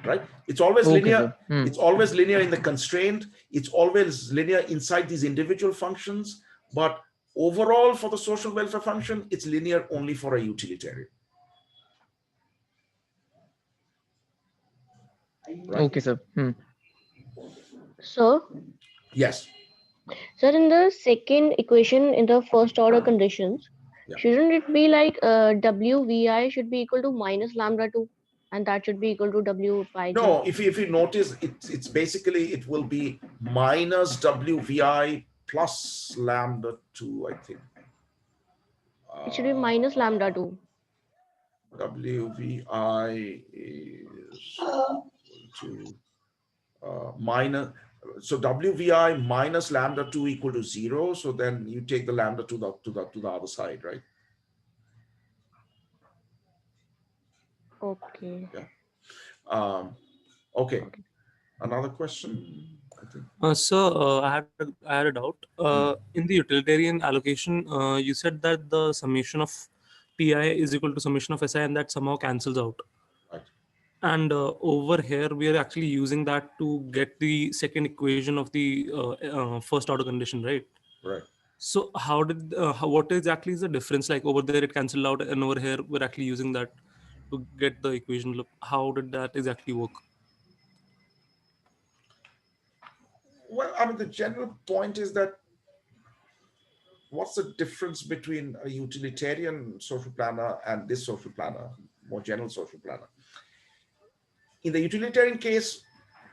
Right? It's always linear. It's always linear in the constraint. It's always linear inside these individual functions. But overall, for the social welfare function, it's linear only for a utilitarian. Right? Okay, sir. So, yes. Sir, in the second equation, in the first order conditions, shouldn't it be like WVI should be equal to minus lambda 2? and that should be equal to W pi j. No, if you notice, it's basically, it will be minus WVI plus lambda 2, I think. It should be minus lambda 2. WVI is equal to minus, so WVI minus lambda 2 equal to 0. So then you take the lambda to the other side, right? Okay. Yeah. Okay. Another question, I think. I had a doubt. In the utilitarian allocation, you said that the summation of Pi is equal to summation of Si, and that somehow cancels out. Right. And over here, we are actually using that to get the second equation of the first order condition, right? Right. So what exactly is the difference? Like over there, it cancelled out, and over here, we're actually using that to get the equation. How did that exactly work? Well, I mean, the general point is that what's the difference between a utilitarian social planner and this social planner, more general social planner? In the utilitarian case,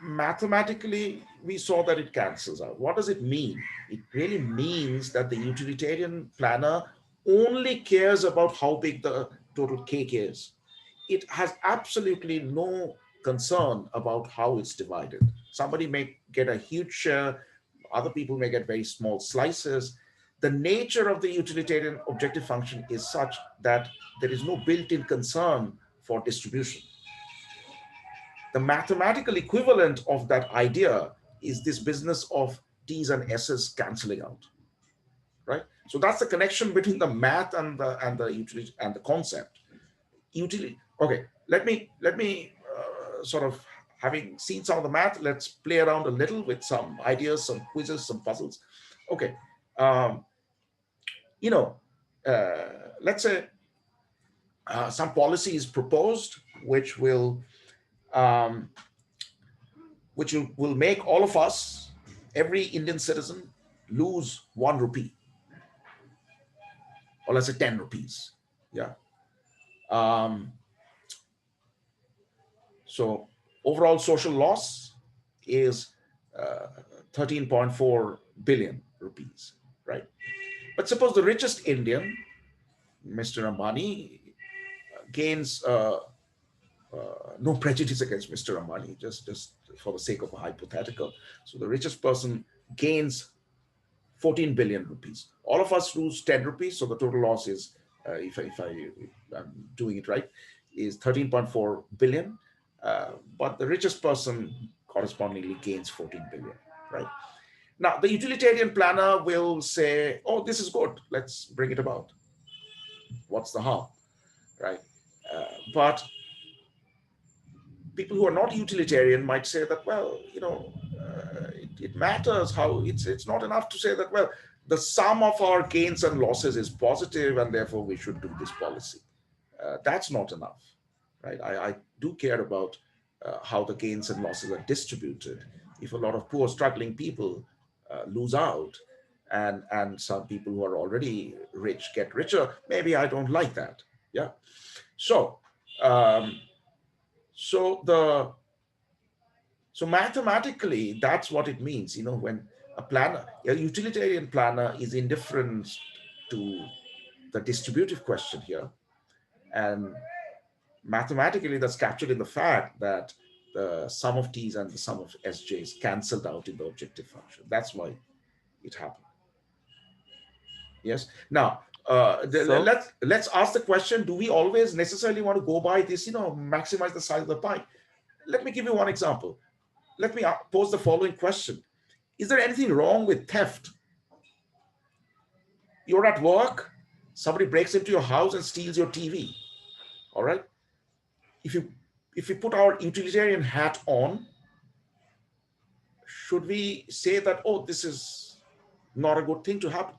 mathematically, we saw that it cancels out. What does it mean? It really means that the utilitarian planner only cares about how big the total cake is. It has absolutely no concern about how it's divided. Somebody may get a huge share, other people may get very small slices. The nature of the utilitarian objective function is such that there is no built-in concern for distribution. The mathematical equivalent of that idea is this business of T's and S's canceling out, right? So that's the connection between the math and the utility and the concept. Okay, let me sort of, having seen some of the math, let's play around a little with some ideas, some quizzes, some puzzles. Okay, let's say some policy is proposed which will make all of us, every Indian citizen, lose 1 rupee, or let's say 10 rupees. Yeah. So overall social loss is 13.4 billion rupees, right? But suppose the richest Indian, Mr. Ambani, gains, no prejudice against Mr. Ambani, just for the sake of a hypothetical. So the richest person gains 14 billion rupees. All of us lose 10 rupees. So the total loss is, if I'm doing it right, is 13.4 billion. But the richest person correspondingly gains 14 billion, right? Now, the utilitarian planner will say, oh, this is good, let's bring it about. What's the harm, right? But people who are not utilitarian might say that, well, it matters how, it's not enough to say that, well, the sum of our gains and losses is positive and therefore we should do this policy. That's not enough, right? I do care about how the gains and losses are distributed. If a lot of poor struggling people lose out and some people who are already rich get richer, maybe I don't like that. Yeah. So so mathematically, that's what it means, when a utilitarian planner is indifferent to the distributive question here. And mathematically, that's captured in the fact that the sum of T's and the sum of Sj's canceled out in the objective function. That's why it happened. Yes. Now, let's ask the question, do we always necessarily want to go by this, maximize the size of the pie? Let me give you one example. Let me pose the following question. Is there anything wrong with theft? You're at work, somebody breaks into your house and steals your TV. All right. If you put our utilitarian hat on, should we say that, oh, this is not a good thing to happen?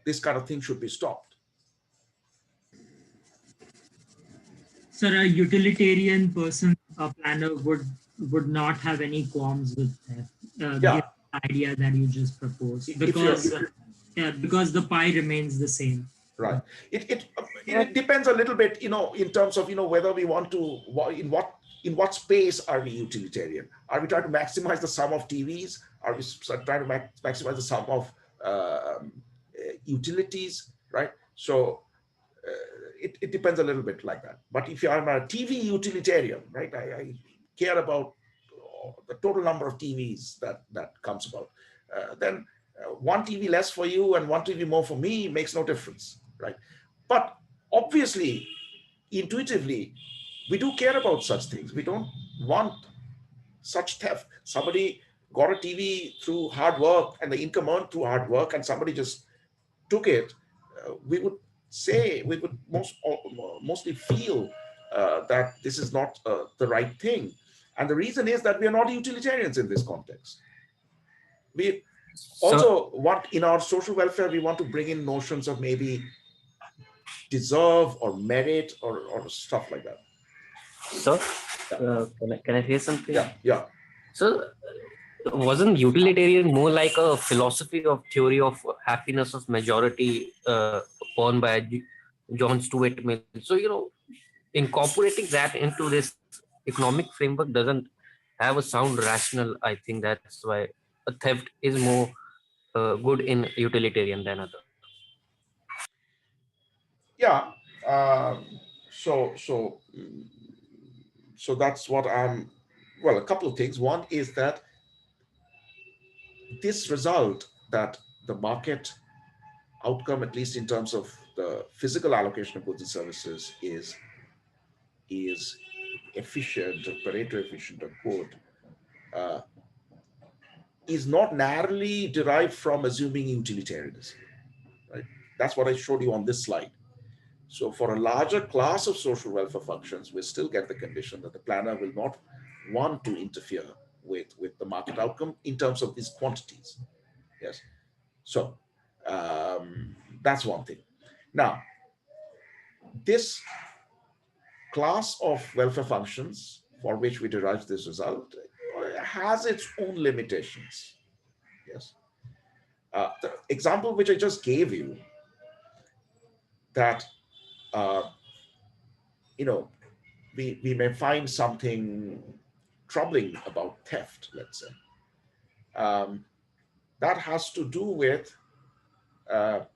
This kind of thing should be stopped. Sir, a utilitarian person, a planner, would not have any qualms with that. Given the idea that you just proposed, because the pie remains the same. Right. It depends a little bit, in terms of, whether we want to, in what space are we utilitarian? Are we trying to maximize the sum of TVs? Are we trying to maximize the sum of utilities, right? So it depends a little bit like that. But if I'm a TV utilitarian, right, I care about the total number of TVs that comes about, then one TV less for you and one TV more for me makes no difference, right? But obviously, intuitively, we do care about such things. We don't want such theft. Somebody got a TV through hard work and the income earned through hard work, and somebody just took it. We would mostly feel that this is not the right thing. And the reason is that we are not utilitarians in this context. We also want, in our social welfare, we want to bring in notions of maybe deserve or merit or stuff like that. So, can I say something? Yeah. So, wasn't utilitarian more like a philosophy of theory of happiness of majority born by John Stuart Mill? So, incorporating that into this economic framework doesn't have a sound rational. I think that's why a theft is more good in utilitarian than other. Yeah. So that's what well, a couple of things. One is that this result, that the market outcome, at least in terms of the physical allocation of goods and services, is efficient, or Pareto efficient, or good, is not narrowly derived from assuming utilitarianism, right? That's what I showed you on this slide. So for a larger class of social welfare functions, we still get the condition that the planner will not want to interfere with the market outcome in terms of these quantities. Yes. So that's one thing. Now, this class of welfare functions for which we derive this result has its own limitations. Yes. The example which I just gave you, that we may find something troubling about theft, let's say. That has to do with how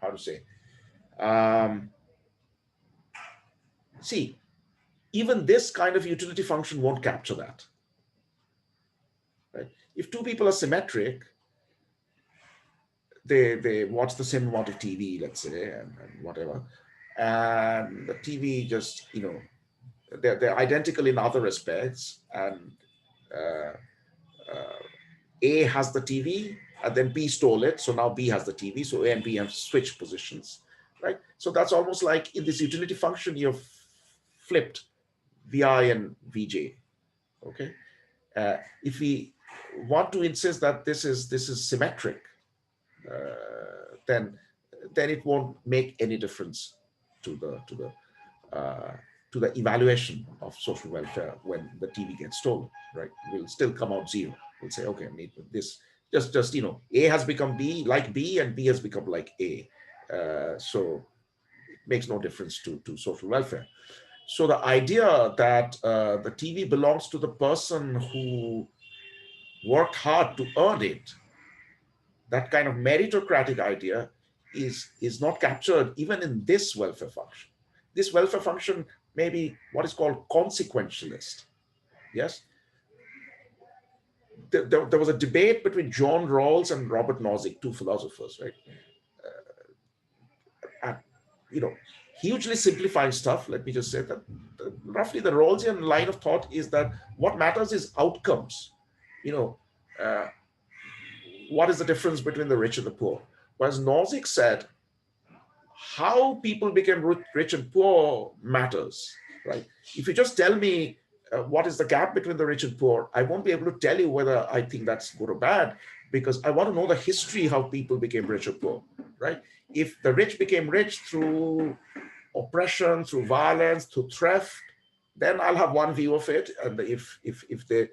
to say, see, even this kind of utility function won't capture that. Right? If two people are symmetric, they watch the same amount of TV, let's say, and whatever, and the TV just, they're identical in other respects, and A has the TV, and then B stole it, so now B has the TV, so A and B have switched positions, right? So that's almost like in this utility function, you've flipped VI and VJ, okay? If we want to insist that this is symmetric, then it won't make any difference to the evaluation of social welfare when the TV gets stolen, right? We'll still come out zero. We'll say, okay, this just A has become B, like B, and B has become like A. So it makes no difference to social welfare. So the idea that the TV belongs to the person who worked hard to earn it, that kind of meritocratic idea is not captured even in this welfare function. This welfare function may be what is called consequentialist. Yes. There was a debate between John Rawls and Robert Nozick, two philosophers, right? Hugely simplifying stuff. Let me just say that roughly the Rawlsian line of thought is that what matters is outcomes. What is the difference between the rich and the poor? Whereas Nozick said, how people became rich and poor matters, right? If you just tell me what is the gap between the rich and poor, I won't be able to tell you whether I think that's good or bad, because I want to know the history, how people became rich or poor, right? If the rich became rich through oppression, through violence, through theft, then I'll have one view of it. And if they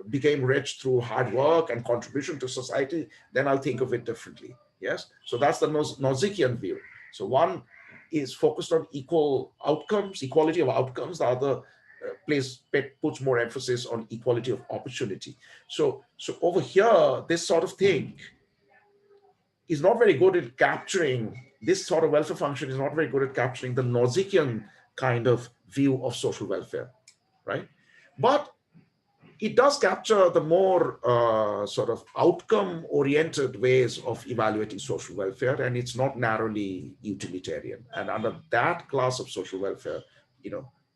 became rich through hard work and contribution to society, then I'll think of it differently. Yes, so that's the Nazikian view. So one is focused on equal outcomes, equality of outcomes. The other puts more emphasis on equality of opportunity. So over here, this sort of thing is not very good at capturing, this sort of welfare function is not very good at capturing the Nazikian kind of view of social welfare, right? But it does capture the more sort of outcome-oriented ways of evaluating social welfare, and it's not narrowly utilitarian. And under that class of social welfare,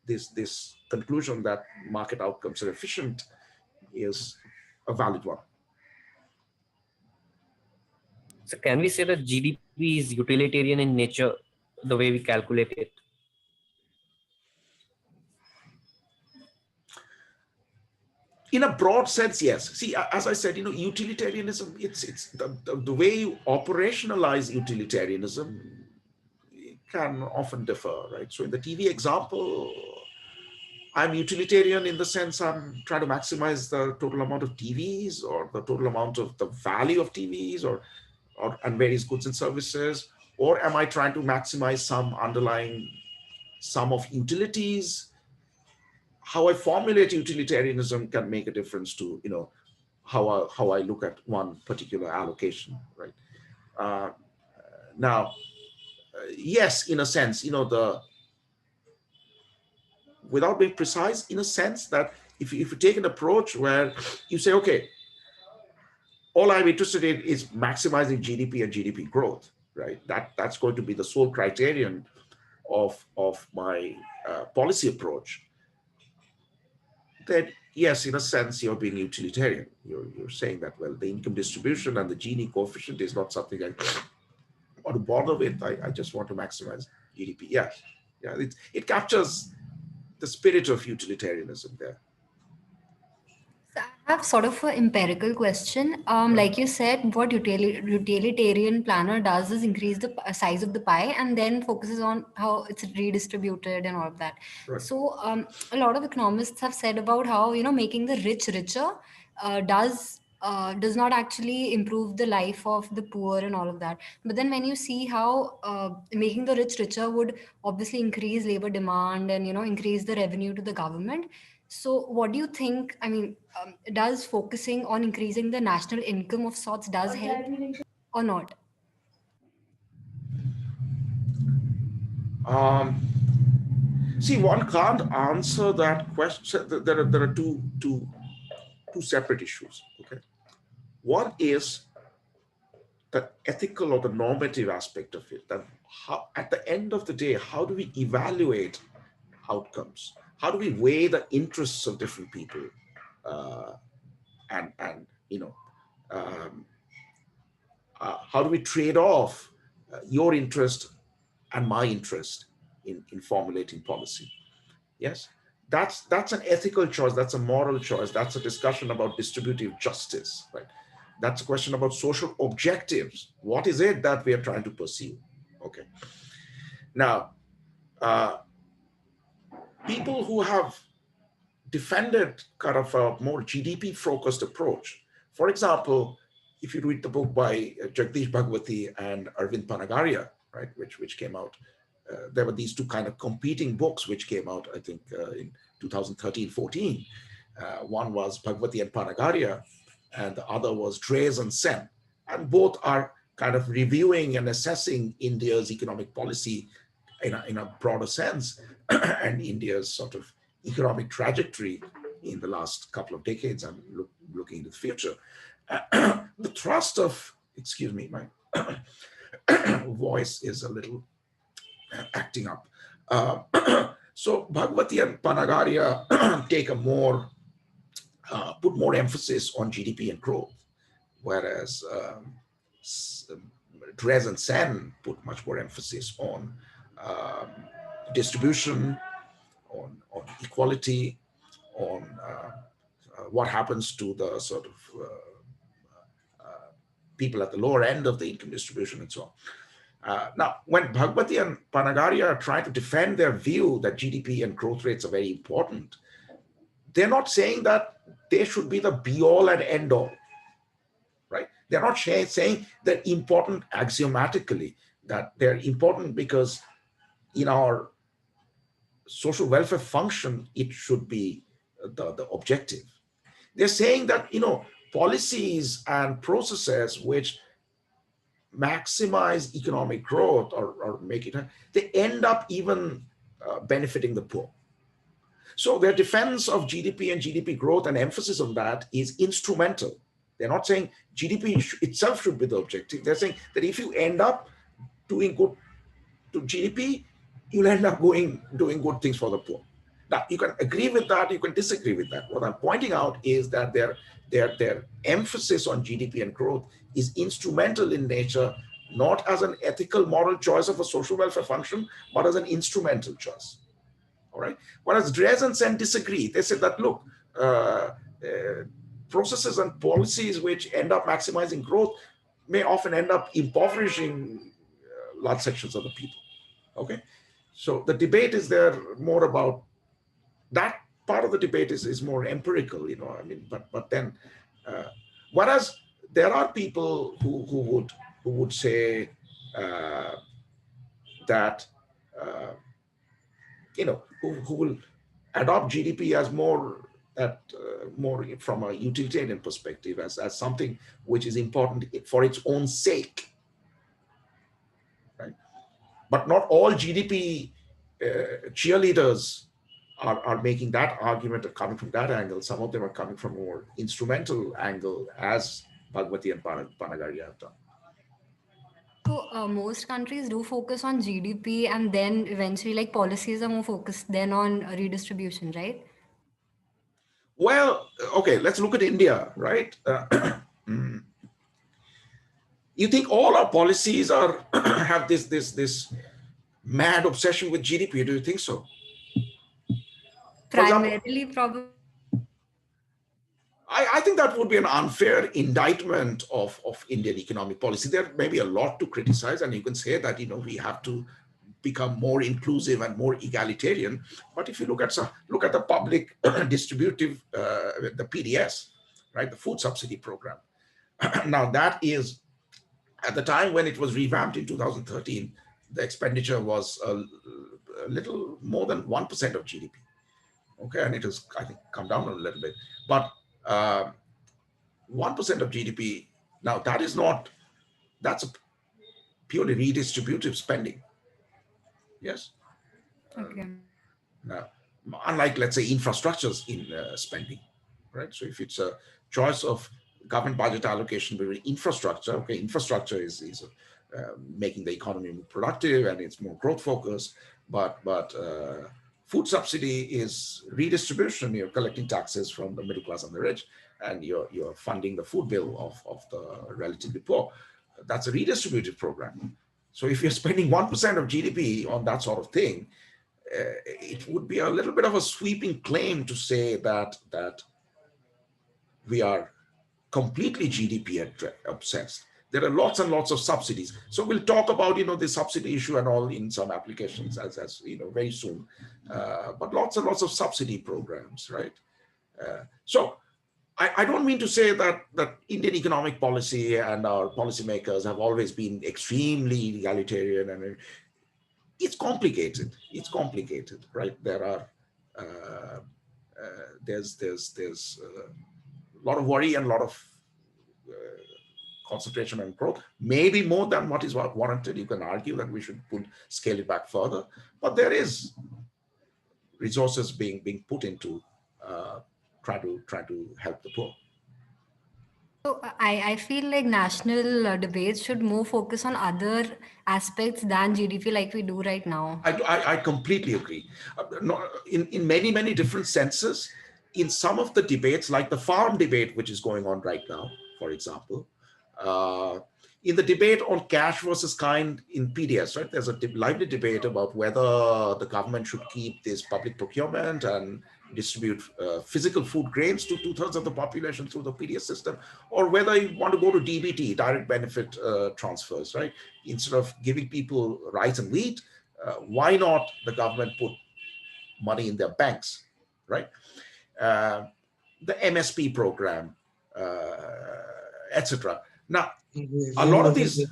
this conclusion that market outcomes are efficient is a valid one. So can we say that GDP is utilitarian in nature, the way we calculate it? In a broad sense, yes. See, as I said, utilitarianism, it's the way you operationalize utilitarianism can often differ, right? So in the TV example, I'm utilitarian in the sense I'm trying to maximize the total amount of TVs or the total amount of the value of TVs and various goods and services, or am I trying to maximize some underlying sum of utilities? How I formulate utilitarianism can make a difference to how I look at one particular allocation, right? Now, yes, in a sense, without being precise, in a sense that if you take an approach where you say, okay, all I'm interested in is maximizing GDP and GDP growth, right? That's going to be the sole criterion of my policy approach. Then yes, in a sense, you're being utilitarian. You're saying that, well, the income distribution and the Gini coefficient is not something I want to bother with. I just want to maximize GDP. Yeah, it captures the spirit of utilitarianism there. I have sort of an empirical question. Like you said, what utilitarian planner does is increase the size of the pie and then focuses on how it's redistributed and all of that. Right. So a lot of economists have said about how making the rich richer does not actually improve the life of the poor and all of that. But then when you see how making the rich richer would obviously increase labor demand and increase the revenue to the government. So what do you think? I mean, does focusing on increasing the national income of sorts does help or not? See, one can't answer that question. There are two separate issues. Okay, one is the ethical or the normative aspect of it. That at the end of the day, how do we evaluate outcomes? How do we weigh the interests of different people, how do we trade off your interest and my interest in formulating policy? Yes, that's an ethical choice. That's a moral choice. That's a discussion about distributive justice, right? That's a question about social objectives. What is it that we are trying to pursue? Okay. Now, people who have defended kind of a more GDP-focused approach. For example, if you read the book by Jagdish Bhagwati and Arvind Panagaria, right, which came out, there were these two kind of competing books which came out, I think, in 2013-14. One was Bhagwati and Panagaria, and the other was Drees and Sen. And both are kind of reviewing and assessing India's economic policy in a broader sense, and India's sort of economic trajectory in the last couple of decades and looking into the future. The thrust of, excuse me, my voice is a little acting up. So Bhagwati and Panagaria take a more, put more emphasis on GDP and growth, whereas Drees and Sen put much more emphasis on distribution, on equality, on what happens to the sort of people at the lower end of the income distribution and so on. Now, when Bhagwati and Panagaria are trying to defend their view that GDP and growth rates are very important, they're not saying that they should be the be all and end all, right? They're not saying they're important axiomatically, that they're important because in our social welfare function, it should be the objective. They're saying that, policies and processes which maximize economic growth or make it, they end up even benefiting the poor. So their defense of GDP and GDP growth and emphasis on that is instrumental. They're not saying GDP itself should be the objective. They're saying that if you end up doing good to GDP, you'll end up doing good things for the poor. Now, you can agree with that, you can disagree with that. What I'm pointing out is that their emphasis on GDP and growth is instrumental in nature, not as an ethical, moral choice of a social welfare function, but as an instrumental choice. All right. Whereas Dreesen disagree. They said that, look, processes and policies which end up maximizing growth may often end up impoverishing large sections of the people. Okay. So the debate is there more about that part of the debate is more empirical, but then, whereas there are people who would say that, who will adopt GDP as more from a utilitarian perspective, as something which is important for its own sake, right? But not all GDP cheerleaders are making that argument, or coming from that angle. Some of them are coming from a more instrumental angle, as Bhagwati and Panagari have done. So most countries do focus on GDP, and then eventually, like, policies are more focused then on redistribution, right? Well, okay, let's look at India, right? You think all our policies are have this mad obsession with GDP? Do you think so? Primarily, probably. I think that would be an unfair indictment of Indian economic policy. There may be a lot to criticize, and you can say that we have to become more inclusive and more egalitarian. But if you look at the public distributive, the PDS, right, the food subsidy program. Now that is, at the time when it was revamped in 2013, the expenditure was a little more than 1% of GDP. Okay, and it has, I think, come down a little bit, but 1% of GDP. Now that's a purely redistributive spending. Yes. Okay. Now, unlike, let's say, infrastructures in spending, right? So if it's a choice of government budget allocation between infrastructure, okay, infrastructure is making the economy more productive and it's more growth focused, but food subsidy is redistribution. You're collecting taxes from the middle class and the rich, and you're funding the food bill of the relatively poor. That's a redistributive program. So if you're spending 1% of GDP on that sort of thing, it would be a little bit of a sweeping claim to say that we are completely GDP obsessed. There are lots and lots of subsidies. So we'll talk about the subsidy issue and all in some applications as very soon. But lots and lots of subsidy programs, right? So I don't mean to say that Indian economic policy and our policymakers have always been extremely egalitarian, and it's complicated. It's complicated, right? There are there's a lot of worry and a lot of concentration on growth, maybe more than what is warranted. You can argue that we should scale it back further, but there is resources being put into try to help the poor. So I feel like national debates should more focus on other aspects than GDP, like we do right now. I completely agree. In many different senses. In some of the debates, like the farm debate, which is going on right now, for example, in the debate on cash versus kind in PDS, right? There's a lively debate about whether the government should keep this public procurement and distribute physical food grains to 2/3 of the population through the PDS system, or whether you want to go to DBT, direct benefit transfers, right? Instead of giving people rice and wheat, why not the government put money in their banks, right? the MSP program, etc. Now, a lot of these,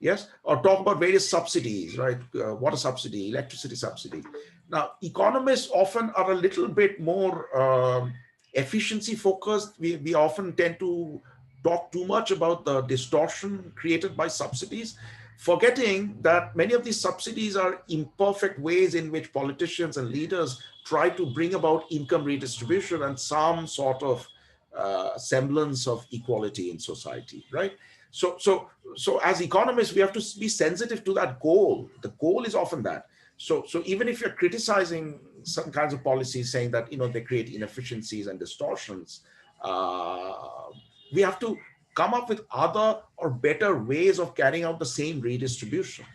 yes, or talk about various subsidies, right? Water subsidy, electricity subsidy. Now, economists often are a little bit more efficiency focused. We often tend to talk too much about the distortion created by subsidies, forgetting that many of these subsidies are imperfect ways in which politicians and leaders try to bring about income redistribution and some sort of semblance of equality in society, right? So as economists, we have to be sensitive to that goal. The goal is often that. So even if you're criticizing some kinds of policies, saying that they create inefficiencies and distortions, we have to come up with other or better ways of carrying out the same redistribution.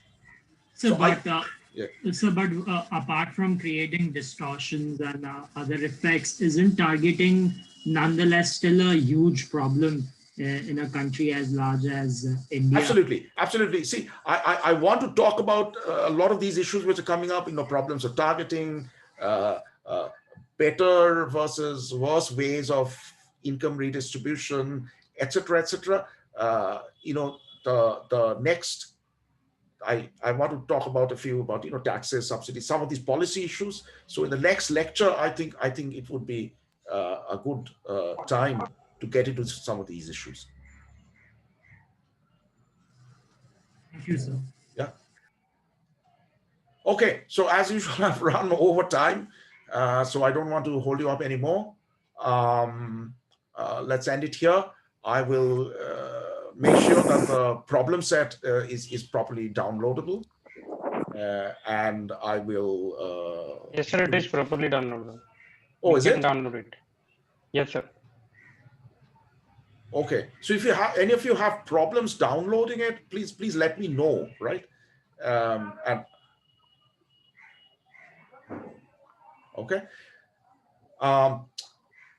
Apart from creating distortions and other effects, isn't targeting nonetheless still a huge problem in a country as large as India? Absolutely. See, I want to talk about a lot of these issues which are coming up, problems of targeting, better versus worse ways of income redistribution, etc., etc. The next, I want to talk about a few about taxes, subsidies, some of these policy issues. So in the next lecture, I think it would be a good time to get into some of these issues. Thank you, sir. Yeah. Okay. So as usual, I've run over time, so I don't want to hold you up anymore. Let's end it here. I will make sure that the problem set is properly downloadable, and I will. Yes, sir. It is properly downloadable. Oh, is it? Download it. Yes, sir. Okay. So if you have any of you have problems downloading it, please let me know, right? And okay. All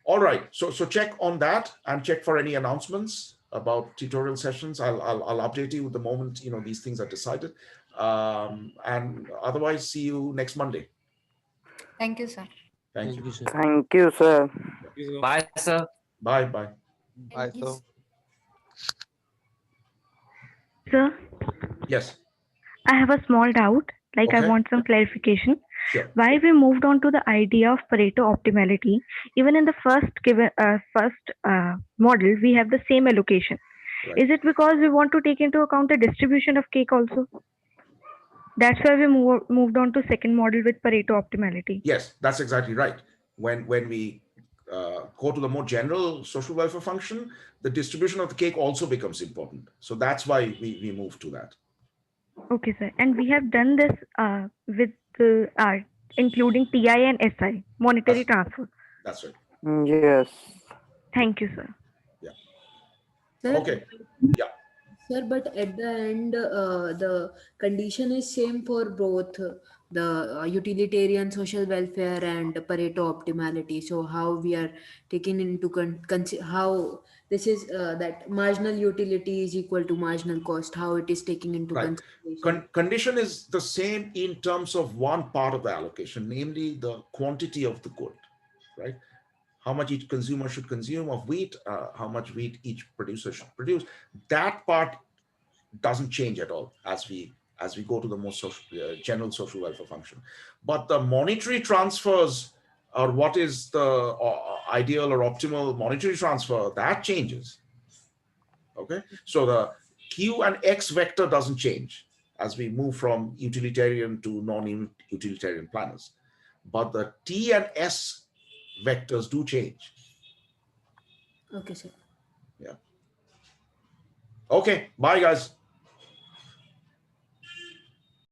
right. So check on that and check for any announcements about tutorial sessions. I'll update you the moment these things are decided. And otherwise, see you next Monday. Thank you, sir. Thank you. Sir. Thank you, sir. Bye, sir. Bye. Bye, sir. Sir, Yes. I have a small doubt. Like, I Okay. want some clarification. Sure. Why we moved on to the idea of Pareto optimality? Even in the first model, we have the same allocation. Right. Is it because we want to take into account the distribution of cake also? That's why we moved on to second model with Pareto optimality. Yes, that's exactly right. When we go to the more general social welfare function, the distribution of the cake also becomes important. So that's why we moved to that. Okay, sir. And we have done this with including TI and SI, monetary transfer. That's right. Yes. Thank you, sir. Yeah. Sir, Okay. Yeah. Sir, but at the end, the condition is same for both the utilitarian social welfare and Pareto optimality. So how we are taking into how this is that marginal utility is equal to marginal cost, how it is taking into Right. consideration. Condition is the same in terms of one part of the allocation, namely the quantity of the good, right? How much each consumer should consume of wheat, how much wheat each producer should produce. That part doesn't change at all as we go to the more general social welfare function. But the monetary transfers, or what is the ideal or optimal monetary transfer, that changes. Okay, so the Q and X vector doesn't change as we move from utilitarian to non-utilitarian planners, but the T and S vectors do change. Okay, sir. Yeah. Okay, bye guys.